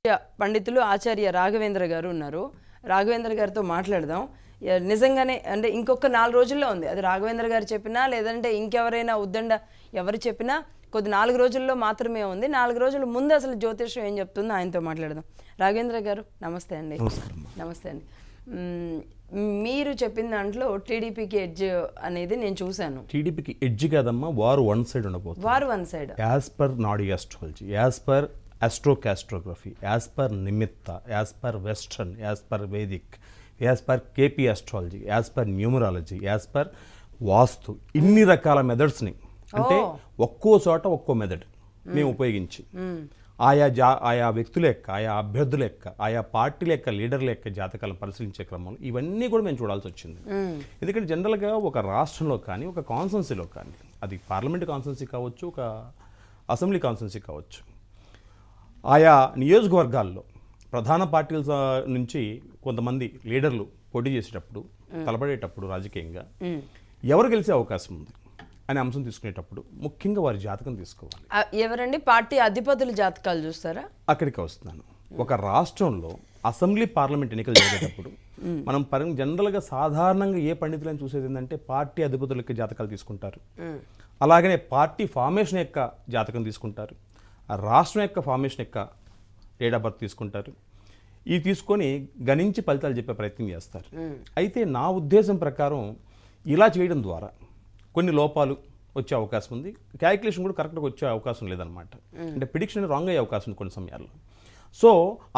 పండితులు ఆచార్య రాఘవేంద్ర గారు ఉన్నారు. రాఘవేంద్ర గారితో మాట్లాడదాం. నిజంగానే అంటే ఇంకొక 4 రోజుల్లో ఉంది. అది రాఘవేంద్ర గారు చెప్పినా లేదంటే ఇంకెవరైనా ఉద్దండ ఎవరు చెప్పినా కొద్ది 4 రోజుల్లో మాత్రమే ఉంది. 4 రోజుల ముందు అసలు జ్యోతిష్యం ఏం చెప్తుందో ఆయనతో మాట్లాడదాం. రాఘవేంద్ర గారు నమస్తే అండి. నమస్తే అండి. మీరు చెప్పిన దాంట్లో టీడీపీకి ఎడ్జ్ అనేది నేను చూశాను. టీడీపీకి ఎడ్జ్ కాదమ్మా, వారు వన్ సైడ్ ఉండబోతుంది. వారు one side as per Nadi astrology, as per astrocartography, as per Nimitta, as per western, as per Vedic, as per KP astrology, as per numerology, as per vastu, ఇన్ని రకాల మెథడ్స్ని అంటే ఒక్కో చోట ఒక్కో మెథడ్ మేము ఉపయోగించి ఆయా వ్యక్తుల యొక్క, ఆయా అభ్యర్థుల యొక్క, ఆయా పార్టీల యొక్క లీడర్ల యొక్క జాతకాలను పరిశీలించే క్రమంలో ఇవన్నీ కూడా మేము చూడాల్సి వచ్చింది. ఎందుకంటే జనరల్గా ఒక రాష్ట్రంలో కానీ ఒక కాన్స్టెన్సీలో కానీ, అది పార్లమెంట్ కాన్స్టెన్సీ కావచ్చు, ఒక అసెంబ్లీ కాన్స్టెన్సీ కావచ్చు, ఆయా నియోజకవర్గాల్లో ప్రధాన పార్టీల నుంచి కొంతమంది లీడర్లు పోటీ చేసేటప్పుడు, తలపడేటప్పుడు రాజకీయంగా ఎవరు గెలిచే అవకాశం ఉంది అనే అంశం తీసుకునేటప్పుడు ముఖ్యంగా వారి జాతకం తీసుకోవాలి. ఎవరండి? పార్టీ అధిపతుల జాతకాలు చూస్తారా? అక్కడికి వస్తున్నాను. ఒక రాష్ట్రంలో అసెంబ్లీ పార్లమెంట్ ఎన్నికలు జరిగేటప్పుడు మనం జనరల్గా సాధారణంగా ఏ పండితులను చూసేది ఏంటంటే పార్టీ అధిపతుల యొక్క జాతకాలు తీసుకుంటారు. అలాగనే పార్టీ ఫార్మేషన్ యొక్క జాతకం తీసుకుంటారు. రాష్ట్రం యొక్క ఫార్మేషన్ యొక్క డేట్ ఆఫ్ బర్త్ తీసుకుంటారు. ఇవి తీసుకొని గణించి ఫలితాలు చెప్పే ప్రయత్నం చేస్తారు. అయితే నా ఉద్దేశం ప్రకారం ఇలా చేయడం ద్వారా కొన్ని లోపాలు వచ్చే అవకాశం ఉంది. క్యాలిక్యులేషన్ కూడా కరెక్ట్గా వచ్చే అవకాశం లేదనమాట. అంటే ప్రిడిక్షన్ రాంగ్ అయ్యే అవకాశం ఉంది కొన్ని సమయాల్లో. సో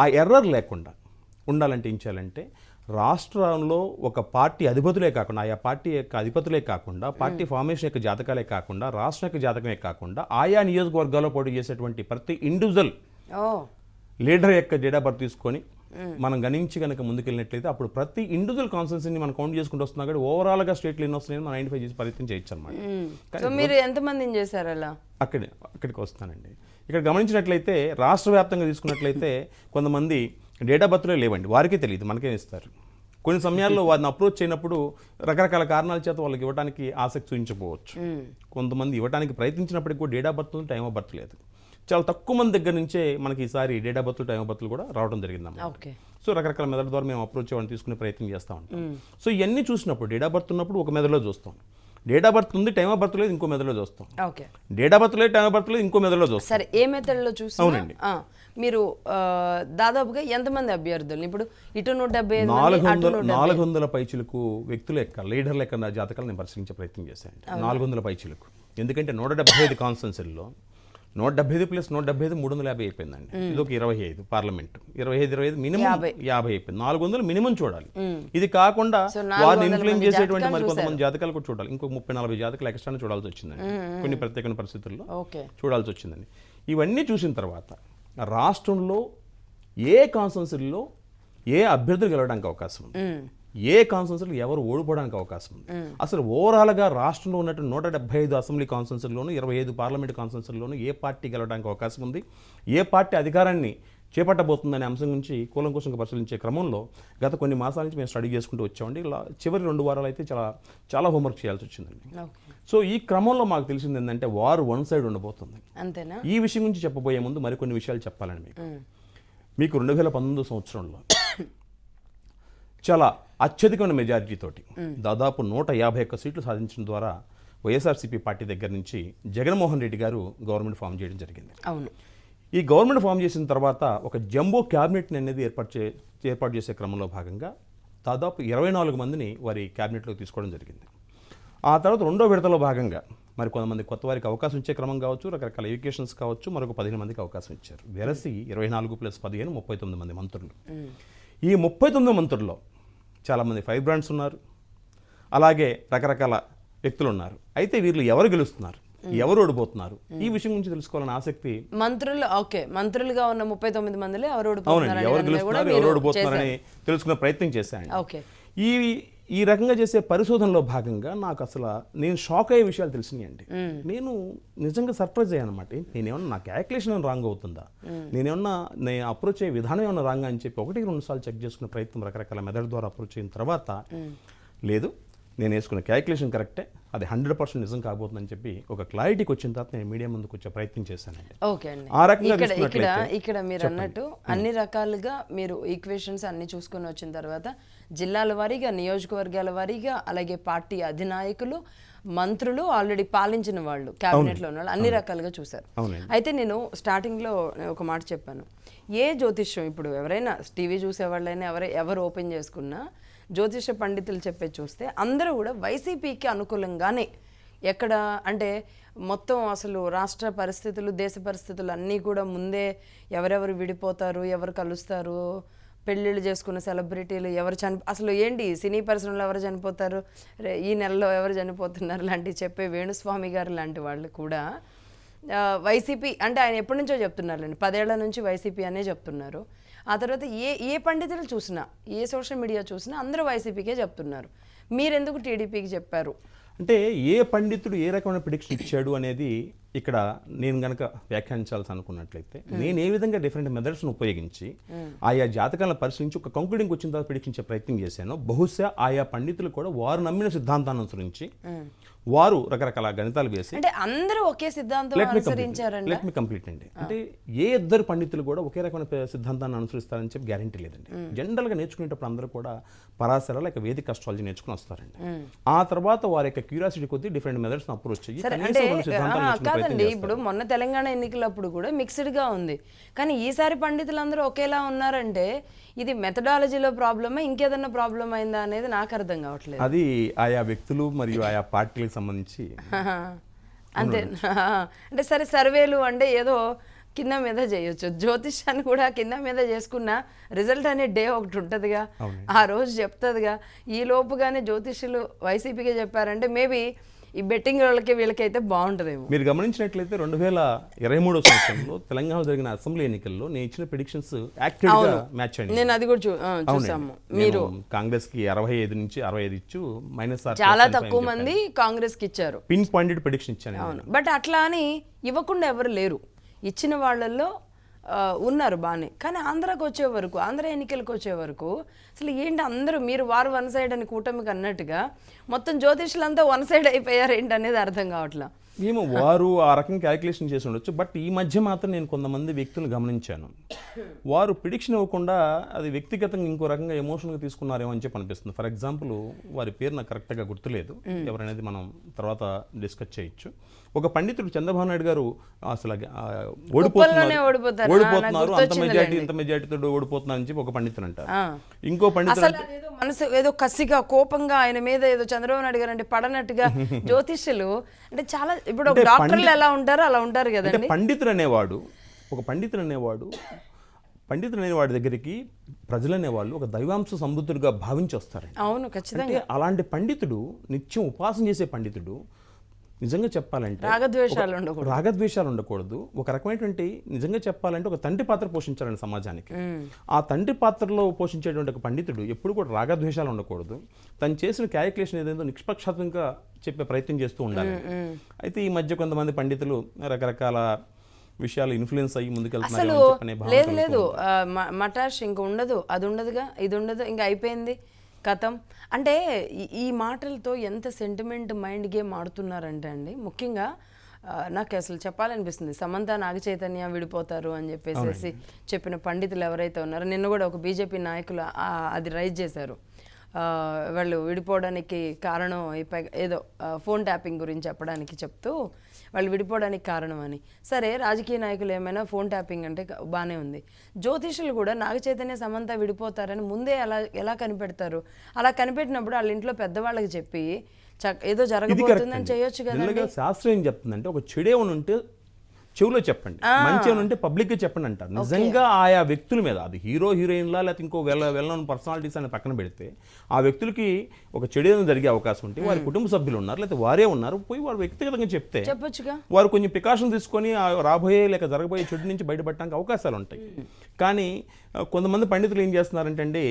ఆ ఎర్రర్ లేకుండా ఉండాలంటే ఏం చేయాలంటే, రాష్ట్రంలో ఒక పార్టీ అధిపతులే కాకుండా, ఆయా పార్టీ యొక్క అధిపతులే కాకుండా, పార్టీ ఫార్మేషన్ యొక్క జాతకాలే కాకుండా, రాష్ట్రం యొక్క జాతకమే కాకుండా, ఆయా నియోజకవర్గాల్లో పోటీ చేసేటువంటి ప్రతి ఇండివిజువల్ లీడర్ యొక్క డేట్ ఆఫ్ బర్త్ తీసుకొని మనం గణించి కనుక ముందుకెళ్ళినట్లయితే అప్పుడు ప్రతి ఇండివిజువల్ కాన్స్టెన్సీని మనం కౌంట్ చేసుకుంటూ వస్తున్నాం కాబట్టి ఓవరాల్గా స్టేట్లో ఎన్ని వస్తున్నాయని మనం ఐడెంటిఫై చేసి ప్రయత్నం చేయొచ్చు అనమాట. మీరు ఎంతమందిని చేశారు అలా? అక్కడికి వస్తానండి. ఇక్కడ గమనించినట్లయితే రాష్ట్ర వ్యాప్తంగా తీసుకున్నట్లయితే కొంతమంది డేట్ ఆఫ్ బర్త్లో లేవండి, వారికే తెలియదు, మనకేం ఇస్తారు. కొన్ని సమయాల్లో వారిని అప్రోచ్ చేయనప్పుడు రకరకాల కారణాల చేత వాళ్ళకి ఇవ్వడానికి ఆసక్తి చూపించకపోవచ్చు. కొంతమంది ఇవ్వడానికి ప్రయత్నించినప్పటికీ కూడా date of birth time of birth లేదు. చాలా తక్కువ మంది దగ్గర నుంచే మనకి ఈసారి date of birth time of బర్త్లు కూడా రావడం జరిగిందన్నమాట. సో రకరకాల మెథడ్ ద్వారా మేము అప్రోచ్ అవ్వని తీసుకునే ప్రయత్నం చేస్తూ ఉంటాం. సో ఇవన్నీ చూసినప్పుడు డేట్ ఆఫ్ బర్త్ ఉన్నప్పుడు ఒక మెథడ్లో చూస్తాం, డేట్ ఆఫ్ బర్త్ ఉంది టైం ఆఫ్ బర్త్ లేదు ఇంకో మెథడ్లో చూస్తాం, డేట్ ఆఫ్ బర్త్ లేదు టైం ఆఫ్ బర్త్ లేదు ఇంకో మెథడ్లో చూస్తాం. సరే, ఏ మెథడ్లో చూస్తాం? అవునండి. మీరు దాదాపుగా ఎంతమంది అభ్యర్థులు ఇప్పుడు ఇటు 400 పైచిలకు వ్యక్తుల యొక్క లీడర్ల యొక్క జాతకాలు నేను పరిశీలించే ప్రయత్నం చేశాను. 400 పైచిలకు. ఎందుకంటే 175 కాన్స్టెన్సీల్లో 175 ప్లస్ 175 350 అయిపోయిందండి. ఇది ఒక 25 పార్లమెంట్ 25 మినిమం 50 అయిపోయింది. 400 మినిమం చూడాలి. ఇది కాకుండా వారిని ఇన్ఫ్లుయెన్స్ చేసేటువంటి మరి కొంతమంది జాతకాలు కూడా చూడాలి. ఇంకొక 30-40 జాతకాలు ఎక్స్ట్రా చూడాల్సి వచ్చిందండి. కొన్ని ప్రత్యేక పరిస్థితుల్లో చూడాల్సి వచ్చిందండి. ఇవన్నీ చూసిన తర్వాత రాష్ట్రంలో ఏ కాన్స్టెన్సీల్లో ఏ అభ్యర్థులు గెలవడానికి అవకాశం ఉంది, ఏ కాన్స్టెన్సీలో ఎవరు ఓడిపోవడానికి అవకాశం ఉంది, అసలు ఓవరాల్గా రాష్ట్రంలో ఉన్నట్టు 175 అసెంబ్లీ కాన్స్టెన్సీల్లోనూ 25 పార్లమెంట్ కాన్స్టెన్సీల్లోనూ ఏ పార్టీ గెలవడానికి అవకాశం ఉంది, ఏ పార్టీ అధికారాన్ని చేపట్టబోతుందనే అంశం గురించి కూలంకషంగా పరిశీలించే క్రమంలో గత కొన్ని మాసాల నుంచి మేము స్టడీ చేసుకుంటూ వచ్చామండి. ఇలా చివరి 2 వారాలు అయితే చాలా హోంవర్క్ చేయాల్సి వచ్చిందండి. సో ఈ క్రమంలో మాకు తెలిసింది ఏంటంటే వారు వన్ సైడ్ ఉండబోతుంది. అంతేనా? ఈ విషయం గురించి చెప్పబోయే ముందు మరికొన్ని విషయాలు చెప్పాలండి. మీకు 2019 సంవత్సరంలో చాలా అత్యధికమైన మెజారిటీ తోటి దాదాపు 151 సీట్లు సాధించడం ద్వారా వైఎస్ఆర్సీపీ పార్టీ దగ్గర నుంచి జగన్మోహన్ రెడ్డి గారు గవర్నమెంట్ ఫామ్ చేయడం జరిగింది. అవును. ఈ గవర్నమెంట్ ఫామ్ చేసిన తర్వాత ఒక జంబో క్యాబినెట్ని అనేది ఏర్పాటు చేసే క్రమంలో భాగంగా దాదాపు 24 మందిని వారి క్యాబినెట్లోకి తీసుకోవడం జరిగింది. ఆ తర్వాత రెండో విడతలో భాగంగా మరి కొంతమంది కొత్త వారికి అవకాశం ఇచ్చే క్రమం కావచ్చు, రకరకాల ఎడ్యుకేషన్స్ కావచ్చు, మరొక 15 మందికి అవకాశం ఇచ్చారు. వెరసి 24 + 15 39 మంది మంత్రులు. ఈ 39 మంత్రుల్లో చాలామంది ఫైర్ బ్రాండ్స్ ఉన్నారు, అలాగే రకరకాల వ్యక్తులు ఉన్నారు. అయితే వీళ్ళు ఎవరు గెలుస్తున్నారు, ఎవరు ఓడిపోతున్నారు, ఈ విషయం గురించి తెలుసుకోవాలని ఆసక్తి మంత్రులుగా ఉన్న 39 మందిలో ఎవరు ఓడిపోతున్నారని తెలుసుకునే ప్రయత్నం చేశాను. ఈ రకంగా చేసే పరిశోధనలో భాగంగా నాకు అసలు నేను షాక్ అయ్యే విషయాలు తెలిసినాయండి. నేను నిజంగా సర్ప్రైజ్ అయ్యాను అనమాట. నేనేమన్నా నా క్యాలిక్యులేషన్ రాంగ్ అవుతుందా, నేను అప్రోచ్ అయ్యే విధానం ఏమన్నా రాంగ్ అని చెప్పి 1-2 సార్లు చెక్ చేసుకునే ప్రయత్నం రకరకాల మెథడ్ ద్వారా అప్రోచ్ అయిన తర్వాత లేదు, నేను వేసుకున్న క్యాలిక్యులేషన్ కరెక్టే, అది 100% నిజం కాబోతుందని చెప్పి ఒక క్లారిటీకి వచ్చిన తర్వాత నేను మీడియా ముందుకు వచ్చే ప్రయత్నం చేశానండి. ఓకే అండి. ఆ రకంగా ఇక్కడ మీరు అన్నట్టు అన్ని రకాలుగా మీరు ఈక్వేషన్స్ అన్ని చూసుకొని వచ్చిన తర్వాత జిల్లాల వారీగా, నియోజకవర్గాల వారీగా, అలాగే పార్టీ అధినాయకులు, మంత్రులు, ఆల్రెడీ పాలించిన వాళ్ళు, క్యాబినెట్లో ఉన్న వాళ్ళు అన్ని రకాలుగా చూశారు. అయితే నేను స్టార్టింగ్లో ఒక మాట చెప్పాను, ఏ జ్యోతిష్యం ఇప్పుడు ఎవరైనా టీవీ చూసేవాళ్ళైనా ఎవరు ఓపెన్ చేసుకున్నా జ్యోతిష పండితులు చెప్పేది చూస్తే అందరూ కూడా వైసీపీకి అనుకూలంగానే, ఎక్కడ అంటే మొత్తం అసలు రాష్ట్ర పరిస్థితులు, దేశ పరిస్థితులు అన్నీ కూడా ముందే ఎవరెవరు విడిపోతారు, ఎవరు కలుస్తారు, పెళ్ళిళ్ళు చేసుకున్న సెలబ్రిటీలు ఎవరు అసలు ఏంటి సినీ పరిశ్రమలో ఎవరు చనిపోతారు, ఈ నెలలో ఎవరు చనిపోతున్నారు లాంటివి చెప్పే వేణుస్వామి గారు లాంటి వాళ్ళు కూడా వైసీపీ అంటే ఆయన ఎప్పటి నుంచో చెప్తున్నారులేండి, 10 ఏళ్ల నుంచి వైసీపీ అనే చెప్తున్నారు. ఆ తర్వాత ఏ పండితులు చూసినా, ఏ సోషల్ మీడియా చూసినా అందరూ వైసీపీకే చెప్తున్నారు. మీరెందుకు టీడీపీకి చెప్పారు? అంటే ఏ పండితుడు ఏ రకమైన ప్రిడిక్షన్ ఇచ్చాడు అనేది ఇక్కడ నేను గనక వ్యాఖ్యానించాల్సి అనుకున్నట్లయితే, నేను ఏ విధంగా డిఫరెంట్ మెథడ్స్ను ఉపయోగించి ఆయా జాతకాలను పరిశీలించి ఒక కంక్లూడింగ్ వచ్చిన తర్వాత ప్రిడిక్షించే ప్రయత్నం చేశాను. బహుశా ఆయా పండితులు కూడా వారు నమ్మిన సిద్ధాంతాన్ని అనుసరించి వారు రకరకాల గణితాలు వేసి, అంటే అందరూ ఒకే సిద్ధాంతం అనుసరించారండి. లెట్ మీ కంప్లీట్ అండి. అంటే ఏ ఇద్దరు పండితులు కూడా ఒకే రకమైన సిద్ధాంతాన్ని అనుసరిస్తారని చెప్పి గ్యారంటీ లేదండి. జనరల్గా నేర్చుకునేటప్పుడు అందరూ కూడా పరాశర లేక వేదిక అస్ట్రాలజీ నేర్చుకుని వస్తారండి. ఆ తర్వాత వారి యొక్క క్యూరియాసిటీ కొద్దీ డిఫరెంట్ మెథడ్స్ అప్రోచ్ చేసి కాదండి. ఇప్పుడు మొన్న తెలంగాణ ఎన్నికలప్పుడు కూడా మిక్స్డ్ గా ఉంది, కానీ ఈసారి పండితులందరూ ఒకేలా ఉన్నారంటే ఇది మెథడాలజీలో ప్రాబ్లమా ఇంకేదన్నా ప్రాబ్లం అయిందా అనేది నాకు అర్థం కావట్లేదు. అది ఆయా వ్యక్తులు మరియు ఆయా పార్టీలకు సంబంధించి అంతే. అంటే సరే, సర్వేలు అంటే ఏదో కింద మీద చేయొచ్చు, జ్యోతిష్యాన్ని కూడా కింద మీద చేసుకున్న రిజల్ట్ అనే డే ఒకటి ఉంటుందిగా, ఆ రోజు చెప్తుందిగా. ఈ లోపుగానే జ్యోతిష్యులు వైసీపీగా చెప్పారంటే మేబీ ఈ బెట్టింగ్ వాళ్ళకి వీళ్ళకైతే బాగుంటుందేమో. మీరు గమనించినట్లయితే 2023 సంవత్సరంలో తెలంగాణలో జరిగిన అసెంబ్లీ ఎన్నికల్లో నేను ఇచ్చిన ప్రిడిక్షన్స్ యాక్టివ్గా మ్యాచ్ అయ్యింది. నేను అది కూడా చూసాము. మీరు కాంగ్రెస్ కి 65 నుంచి 65 ఇచ్చు, చాలా తక్కువ మంది కాంగ్రెస్ కి ఇచ్చారు. పిన్ పాయింటెడ్ ప్రిడిక్షన్ ఇచ్చాను. అవును, బట్ అట్లా అని ఇవ్వకుండా ఎవరు లేరు. ఇచ్చిన వాళ్ళల్లో ఉన్నారు బాగానే, కానీ ఆంధ్రాకి వచ్చే వరకు, ఆంధ్ర ఎన్నికలకు వచ్చే వరకు అసలు ఏంటి అందరూ మీరు వారు వన్ సైడ్ అని కూటమికి అన్నట్టుగా మొత్తం జ్యోతిష్యులంతా వన్ సైడ్ అయిపోయారు ఏంటి అనేది అర్థం కావట్లా. ఏమో వారు ఆ రకంగా క్యాలిక్యులేషన్ చేసి ఉండొచ్చు. బట్ ఈ మధ్య మాత్రం నేను కొంతమంది వ్యక్తులను గమనించాను, వారు ప్రిడిక్షన్ ఇవ్వకుండా అది వ్యక్తిగతంగా ఇంకో రకంగా ఎమోషనల్గా తీసుకున్నారేమో అని చెప్పి అనిపిస్తుంది. ఫర్ ఎగ్జాంపుల్ వారి పేరు నాకు కరెక్ట్గా గుర్తులేదు, ఎవరనేది మనం తర్వాత డిస్కస్ చేయొచ్చు. ఒక పండితుడు చంద్రబాబు నాయుడు గారు అసలు ఓడిపోతున్నారు, అంత మెజార్టీ ఇంత మెజార్టీతో ఓడిపోతున్నారు అని చెప్పి ఒక పండితుడు అంటారు. ఇంకో పండితుడు మనసు ఏదో కసిగా కోపంగా ఆయన మీద ఏదో చంద్రబాబు నాయుడు గారు అంటే పడనట్టుగా జ్యోతిష్యులు అంటే చాలా, ఇప్పుడు డాక్టర్లు ఎలా ఉంటారో అలా ఉంటారు కదండి. పండితుడు అనేవాడు వాడి దగ్గరికి ప్రజలు అనేవాళ్ళు ఒక దైవాంశ సంబుద్ధుడిగా భావించి వస్తారు. అవును, ఖచ్చితంగా. అలాంటి పండితుడు, నిత్యం ఉపాసన చేసే పండితుడు, నిజంగా చెప్పాలంటే రాగద్వేషాలు ఉండకూడదు. ఒక రకమైనటువంటి నిజంగా చెప్పాలంటే ఒక తండ్రి పాత్ర పోషించాలని సమాజానికి. ఆ తండ్రి పాత్రలో పోషించేటువంటి ఒక పండితుడు ఎప్పుడు కూడా రాగద్వేషాలు ఉండకూడదు. తను చేసిన క్యాలిక్యులేషన్ ఏదైతే నిష్పక్షాతంగా చెప్పే ప్రయత్నం చేస్తూ ఉండాలి. అయితే ఈ మధ్య కొంతమంది పండితులు రకరకాల విషయాలు ఇన్ఫ్లుయెన్స్ అయ్యి ముందుకెళ్తున్నారు. లేదు మటాష్ ఇంక ఉండదు, అది ఉండదుగా, ఇది ఉండదు, ఇంకా అయిపోయింది కథం. అంటే ఈ మాటలతో ఎంత సెంటిమెంట్ మైండ్ గేమ్ ఆడుతున్నారంటే అండి, ముఖ్యంగా నాకు అసలు చెప్పాలనిపిస్తుంది, సమంత నాగచైతన్య విడిపోతారు అని చెప్పేసి చెప్పిన పండితులు ఎవరైతే ఉన్నారో, నిన్న కూడా ఒక బీజేపీ నాయకులు అది రైజ్ చేశారు. వాళ్ళు విడిపోవడానికి కారణం ఏదో ఫోన్ ట్యాపింగ్ గురించి చెప్పడానికి చెప్తూ వాళ్ళు విడిపోవడానికి కారణం అని. సరే, రాజకీయ నాయకులు ఏమైనా ఫోన్ ట్యాపింగ్ అంటే బాగానే ఉంది. జ్యోతిషులు కూడా నాగచైతన్య సమంత విడిపోతారని ముందే ఎలా కనిపెడతారు? అలా కనిపెట్టినప్పుడు వాళ్ళ ఇంట్లో పెద్దవాళ్ళకి చెప్పి ఏదో జరగబోతుందని చేయొచ్చు కదా. శాస్త్రం ఏం చెప్తుందంటే, ఒక చెడే ఉంటే చెవులో చెప్పండి, మంచి ఉంటే పబ్లిక్గా చెప్పండి అంటారు. నిజంగా ఆయా వ్యక్తుల మీద, అది హీరో హీరోయిన్లా లేకపోతే ఇంకో వెల్ పర్సనాలిటీస్ అని పక్కన పెడితే, ఆ వ్యక్తులకి ఒక చెడు జరిగే అవకాశం ఉంటే వారి కుటుంబ సభ్యులు ఉన్నారు లేకపోతే వారే ఉన్నారు, పోయి వారు వ్యక్తిగతంగా చెప్తే వారు కొంచెం ప్రికాషన్ తీసుకొని రాబోయే లేక జరగబోయే చెడు నుంచి బయటపడడానికి అవకాశాలు ఉంటాయి. కానీ కొంతమంది పండితులు ఏం చేస్తున్నారంటే అండి,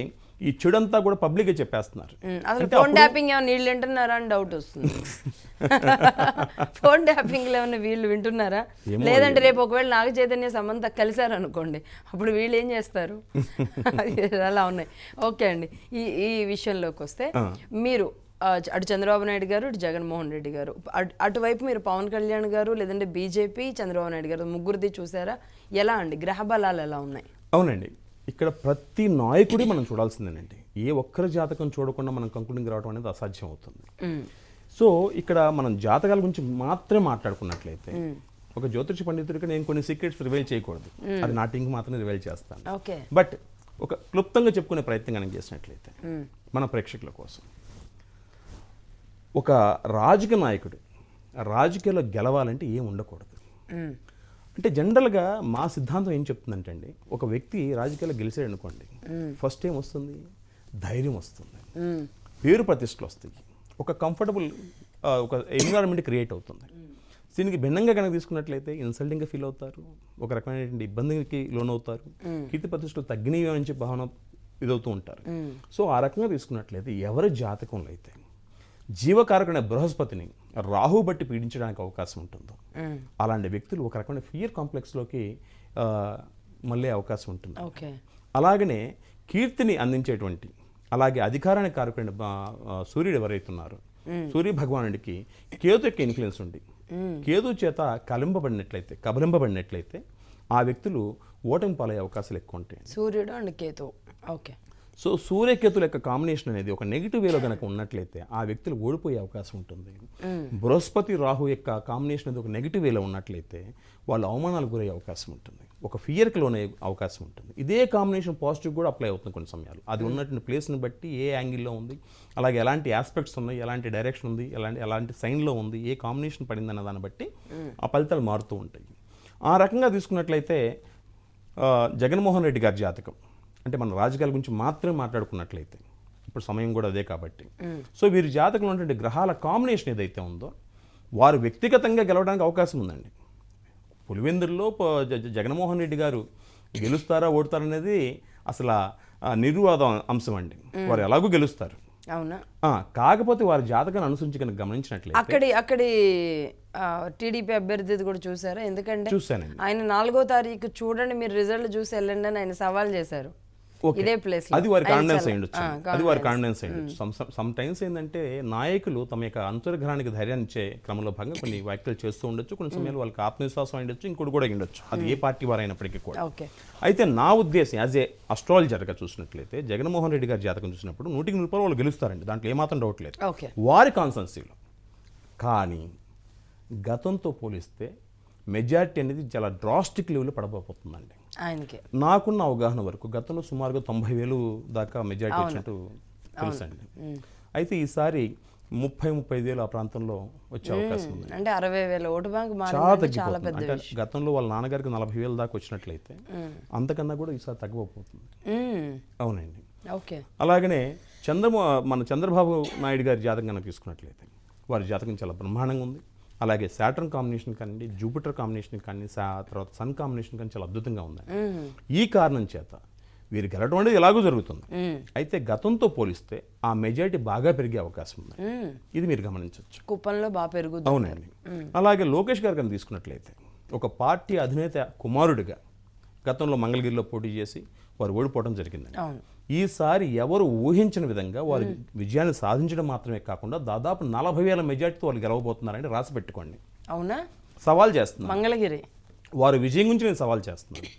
ఈ చెడంతా కూడా పబ్లిక్గా చెప్పేస్తున్నారు. ఫోన్ ట్యాపింగ్ ఏమైనా వీళ్ళు వింటున్నారా అని డౌట్ వస్తుంది. ఫోన్ ట్యాపింగ్ ఏమైనా వీళ్ళు వింటున్నారా? లేదంటే రేపు ఒకవేళ నాగ చైతన్య సమంత కలిశారు అనుకోండి, అప్పుడు వీళ్ళు ఏం చేస్తారు? అలా ఉన్నాయి. ఓకే అండి, ఈ విషయంలోకి వస్తే మీరు అటు చంద్రబాబు నాయుడు గారు, ఇటు జగన్మోహన్ రెడ్డి గారు, అటువైపు మీరు పవన్ కళ్యాణ్ గారు, లేదంటే బీజేపీ, చంద్రబాబు నాయుడు గారు, ముగ్గురిది చూసారా? ఎలా అండి గ్రహ బలాలు ఎలా ఉన్నాయి? అవునండి, ఇక్కడ ప్రతి నాయకుడి మనం చూడాల్సిందేనండి. ఏ ఒక్కరి జాతకం చూడకుండా మనం కంక్లూడింగ్ రావడం అనేది అసాధ్యం అవుతుంది. సో ఇక్కడ మనం జాతకాల గురించి మాత్రమే మాట్లాడుకున్నట్లయితే, ఒక జ్యోతిష పండితుడికి నేను కొన్ని సీక్రెట్స్ రివైల్ చేయకూడదు, అది నా టీంకి మాత్రమే రివైల్ చేస్తాను. ఓకే. బట్ ఒక క్లుప్తంగా చెప్పుకునే ప్రయత్నం కనుక చేసినట్లయితే మన ప్రేక్షకుల కోసం, ఒక రాజకీయ నాయకుడు రాజకీయాల్లో గెలవాలంటే ఏం ఉండకూడదు. అంటే జనరల్గా మా సిద్ధాంతం ఏం చెప్తుందంటే అండి, ఒక వ్యక్తి రాజకీయాల్లో గెలిచాడు అనుకోండి, ఫస్ట్ ఏం వస్తుంది? ధైర్యం వస్తుంది, పేరు ప్రతిష్టలు వస్తాయి, ఒక కంఫర్టబుల్ ఒక ఎన్విరాన్మెంట్ క్రియేట్ అవుతుంది. దీనికి భిన్నంగా కనుక తీసుకున్నట్లయితే ఇన్సల్టింగ్గా ఫీల్ అవుతారు, ఒక రకమైనటువంటి ఇబ్బందికి లోనవుతారు, కీర్తి ప్రతిష్టలు తగ్గినవి అని చెప్పి భావన ఇదవుతూ ఉంటారు. సో ఆ రకంగా తీసుకున్నట్లయితే ఎవరి జాతకంలో అయితే జీవకారకుడైన బృహస్పతిని రాహు బట్టి పీడించడానికి అవకాశం ఉంటుందో అలాంటి వ్యక్తులు ఒక రకమైన ఫియర్ కాంప్లెక్స్లోకి మళ్ళీ అవకాశం ఉంటుంది. అలాగనే కీర్తిని అందించేటువంటి, అలాగే అధికారానికి కారకుడైన సూర్యుడు ఎవరైతే ఉన్నారో, సూర్య భగవానుడికి కేతు యొక్క ఇన్ఫ్లుయెన్స్ ఉండి కేతు చేత కబలింపబడినట్లయితే ఆ వ్యక్తులు ఓటమి పాలయ్యే అవకాశాలు ఎక్కువ ఉంటాయి. సూర్యుడు అండ్ కేతు. ఓకే. సో సూర్యకేతుల యొక్క కాంబినేషన్ అనేది ఒక నెగిటివ్ వేలో కనుక ఉన్నట్లయితే ఆ వ్యక్తులు ఓడిపోయే అవకాశం ఉంటుంది. బృహస్పతి రాహు యొక్క కాంబినేషన్ అనేది ఒక నెగిటివ్ వేలో ఉన్నట్లయితే వాళ్ళు అవమానాలకు గురయ్యే అవకాశం ఉంటుంది, ఒక ఫియర్కి లోనే అవకాశం ఉంటుంది. ఇదే కాంబినేషన్ పాజిటివ్ కూడా అప్లై అవుతుంది కొన్ని సమయాలు, అది ఉన్నటువంటి ప్లేస్ని బట్టి ఏ యాంగిల్లో ఉంది, అలాగే ఎలాంటి ఆస్పెక్ట్స్ ఉన్నాయి, ఎలాంటి డైరెక్షన్ ఉంది, ఎలాంటి సైన్లో ఉంది, ఏ కాంబినేషన్ పడింది అన్న దాన్ని బట్టి ఆ ఫలితాలు మారుతూ ఉంటాయి. ఆ రకంగా తీసుకున్నట్లయితే జగన్మోహన్ రెడ్డి గారి జాతకం, అంటే మన రాజకీయాల గురించి మాత్రమే మాట్లాడుకున్నట్లయితే ఇప్పుడు సమయం కూడా అదే కాబట్టి, సో వీరి జాతకంలో ఉన్నటువంటి గ్రహాల కాంబినేషన్ ఏదైతే ఉందో వారు వ్యక్తిగతంగా గెలవడానికి అవకాశం ఉందండి. పులివెందుల్లో జగన్మోహన్ రెడ్డి గారు గెలుస్తారా ఓడతారా అనేది అసలు నిర్వాద అంశం అండి. వారు ఎలాగూ గెలుస్తారు. అవునా? కాకపోతే వారి జాతకాన్ని అనుసరించి కనుక గమనించినట్లయితే అక్కడి టీడీపీ అభ్యర్థి కూడా చూసారా? ఎందుకంటే చూశానండి, ఆయన 4వ తారీఖు చూడండి మీరు రిజల్ట్ చూసి వెళ్ళండి అని ఆయన సవాల్ చేశారు. ఇదే ప్లేస్ అది వారి కాన్ఫిడెన్స్ అయ్యొచ్చు, అది వారి కాన్ఫిడెన్స్ అయ్యొచ్చు. సమ్ టైమ్స్ ఏంటంటే నాయకులు తమ యొక్క అంతర్గ్రహానికి ధైర్యాన్ని ఇచ్చే క్రమంలో భాగంగా కొన్ని వ్యాఖ్యలు చేస్తూ ఉండొచ్చు, కొన్ని సమయాలు వాళ్ళకి ఆత్మవిశ్వాసం అయ్యొచ్చు, ఇంకోటి కూడా ఉండొచ్చు, అది ఏ పార్టీ వారైనప్పటికీ కూడా. అయితే నా ఉద్దేశం యాజ్ ఏ అస్ట్రాలజర్గా చూసినట్లయితే జగన్మోహన్ రెడ్డి గారి జాతకం చూసినప్పుడు 100% వాళ్ళు గెలుస్తారండి, దాంట్లో ఏమాత్రం డౌట్ లేదు వారి కాన్స్టెన్సీలో. కానీ గతంతో పోలిస్తే మెజారిటీ అనేది చాలా డ్రాస్టిక్ లెవెల్లో పడబోతుందండి ఆయనకి. నాకున్న అవగాహన వరకు గతంలో సుమారుగా 90,000 దాకా మెజారిటీ వచ్చినట్టు తెలుసండి. అయితే ఈసారి 30-35,000 ఆ ప్రాంతంలో వచ్చే అవకాశం ఉంది. అంటే 60,000 ఓటు బ్యాంక్ చాలా తగ్గిపోతుంది. అంటే గతంలో వాళ్ళ నాన్నగారికి 40,000 దాకా వచ్చినట్లయితే అంతకన్నా కూడా ఈసారి తగ్గిపోతుంది. అవునండి. అలాగనే మన చంద్రబాబు నాయుడు గారి జాతకం కనుక తీసుకున్నట్లయితే వారి జాతకం చాలా బ్రహ్మాండంగా ఉంది. అలాగే సాటర్న్ కాంబినేషన్ కానీ, జూపిటర్ కాంబినేషన్ కానీ, తర్వాత సన్ కాంబినేషన్ కానీ చాలా అద్భుతంగా ఉందండి. ఈ కారణం చేత వీరు గెలవడం అనేది ఎలాగో జరుగుతుంది. అయితే గతంతో పోలిస్తే ఆ మెజారిటీ బాగా పెరిగే అవకాశం ఉంది, ఇది మీరు గమనించవచ్చు. కుప్పంలో బాగా పెరుగుతుంది. అవునండి. అలాగే లోకేష్ గారు కనుక తీసుకున్నట్లయితే ఒక పార్టీ అధినేత కుమారుడిగా గతంలో మంగళగిరిలో పోటీ చేసి వారు ఓడిపోవడం జరిగిందండి. ఈసారి ఎవరు ఊహించిన విధంగా వారు విజయాన్ని సాధించడం మాత్రమే కాకుండా దాదాపు 40,000 మెజార్టీతో వాళ్ళు గెలవబోతున్నారని రాసి పెట్టుకోండి. అవునా? సవాల్ చేస్తున్నారు మంగళగిరి వారి విజయం గురించి నేను సవాల్ చేస్తున్నాను.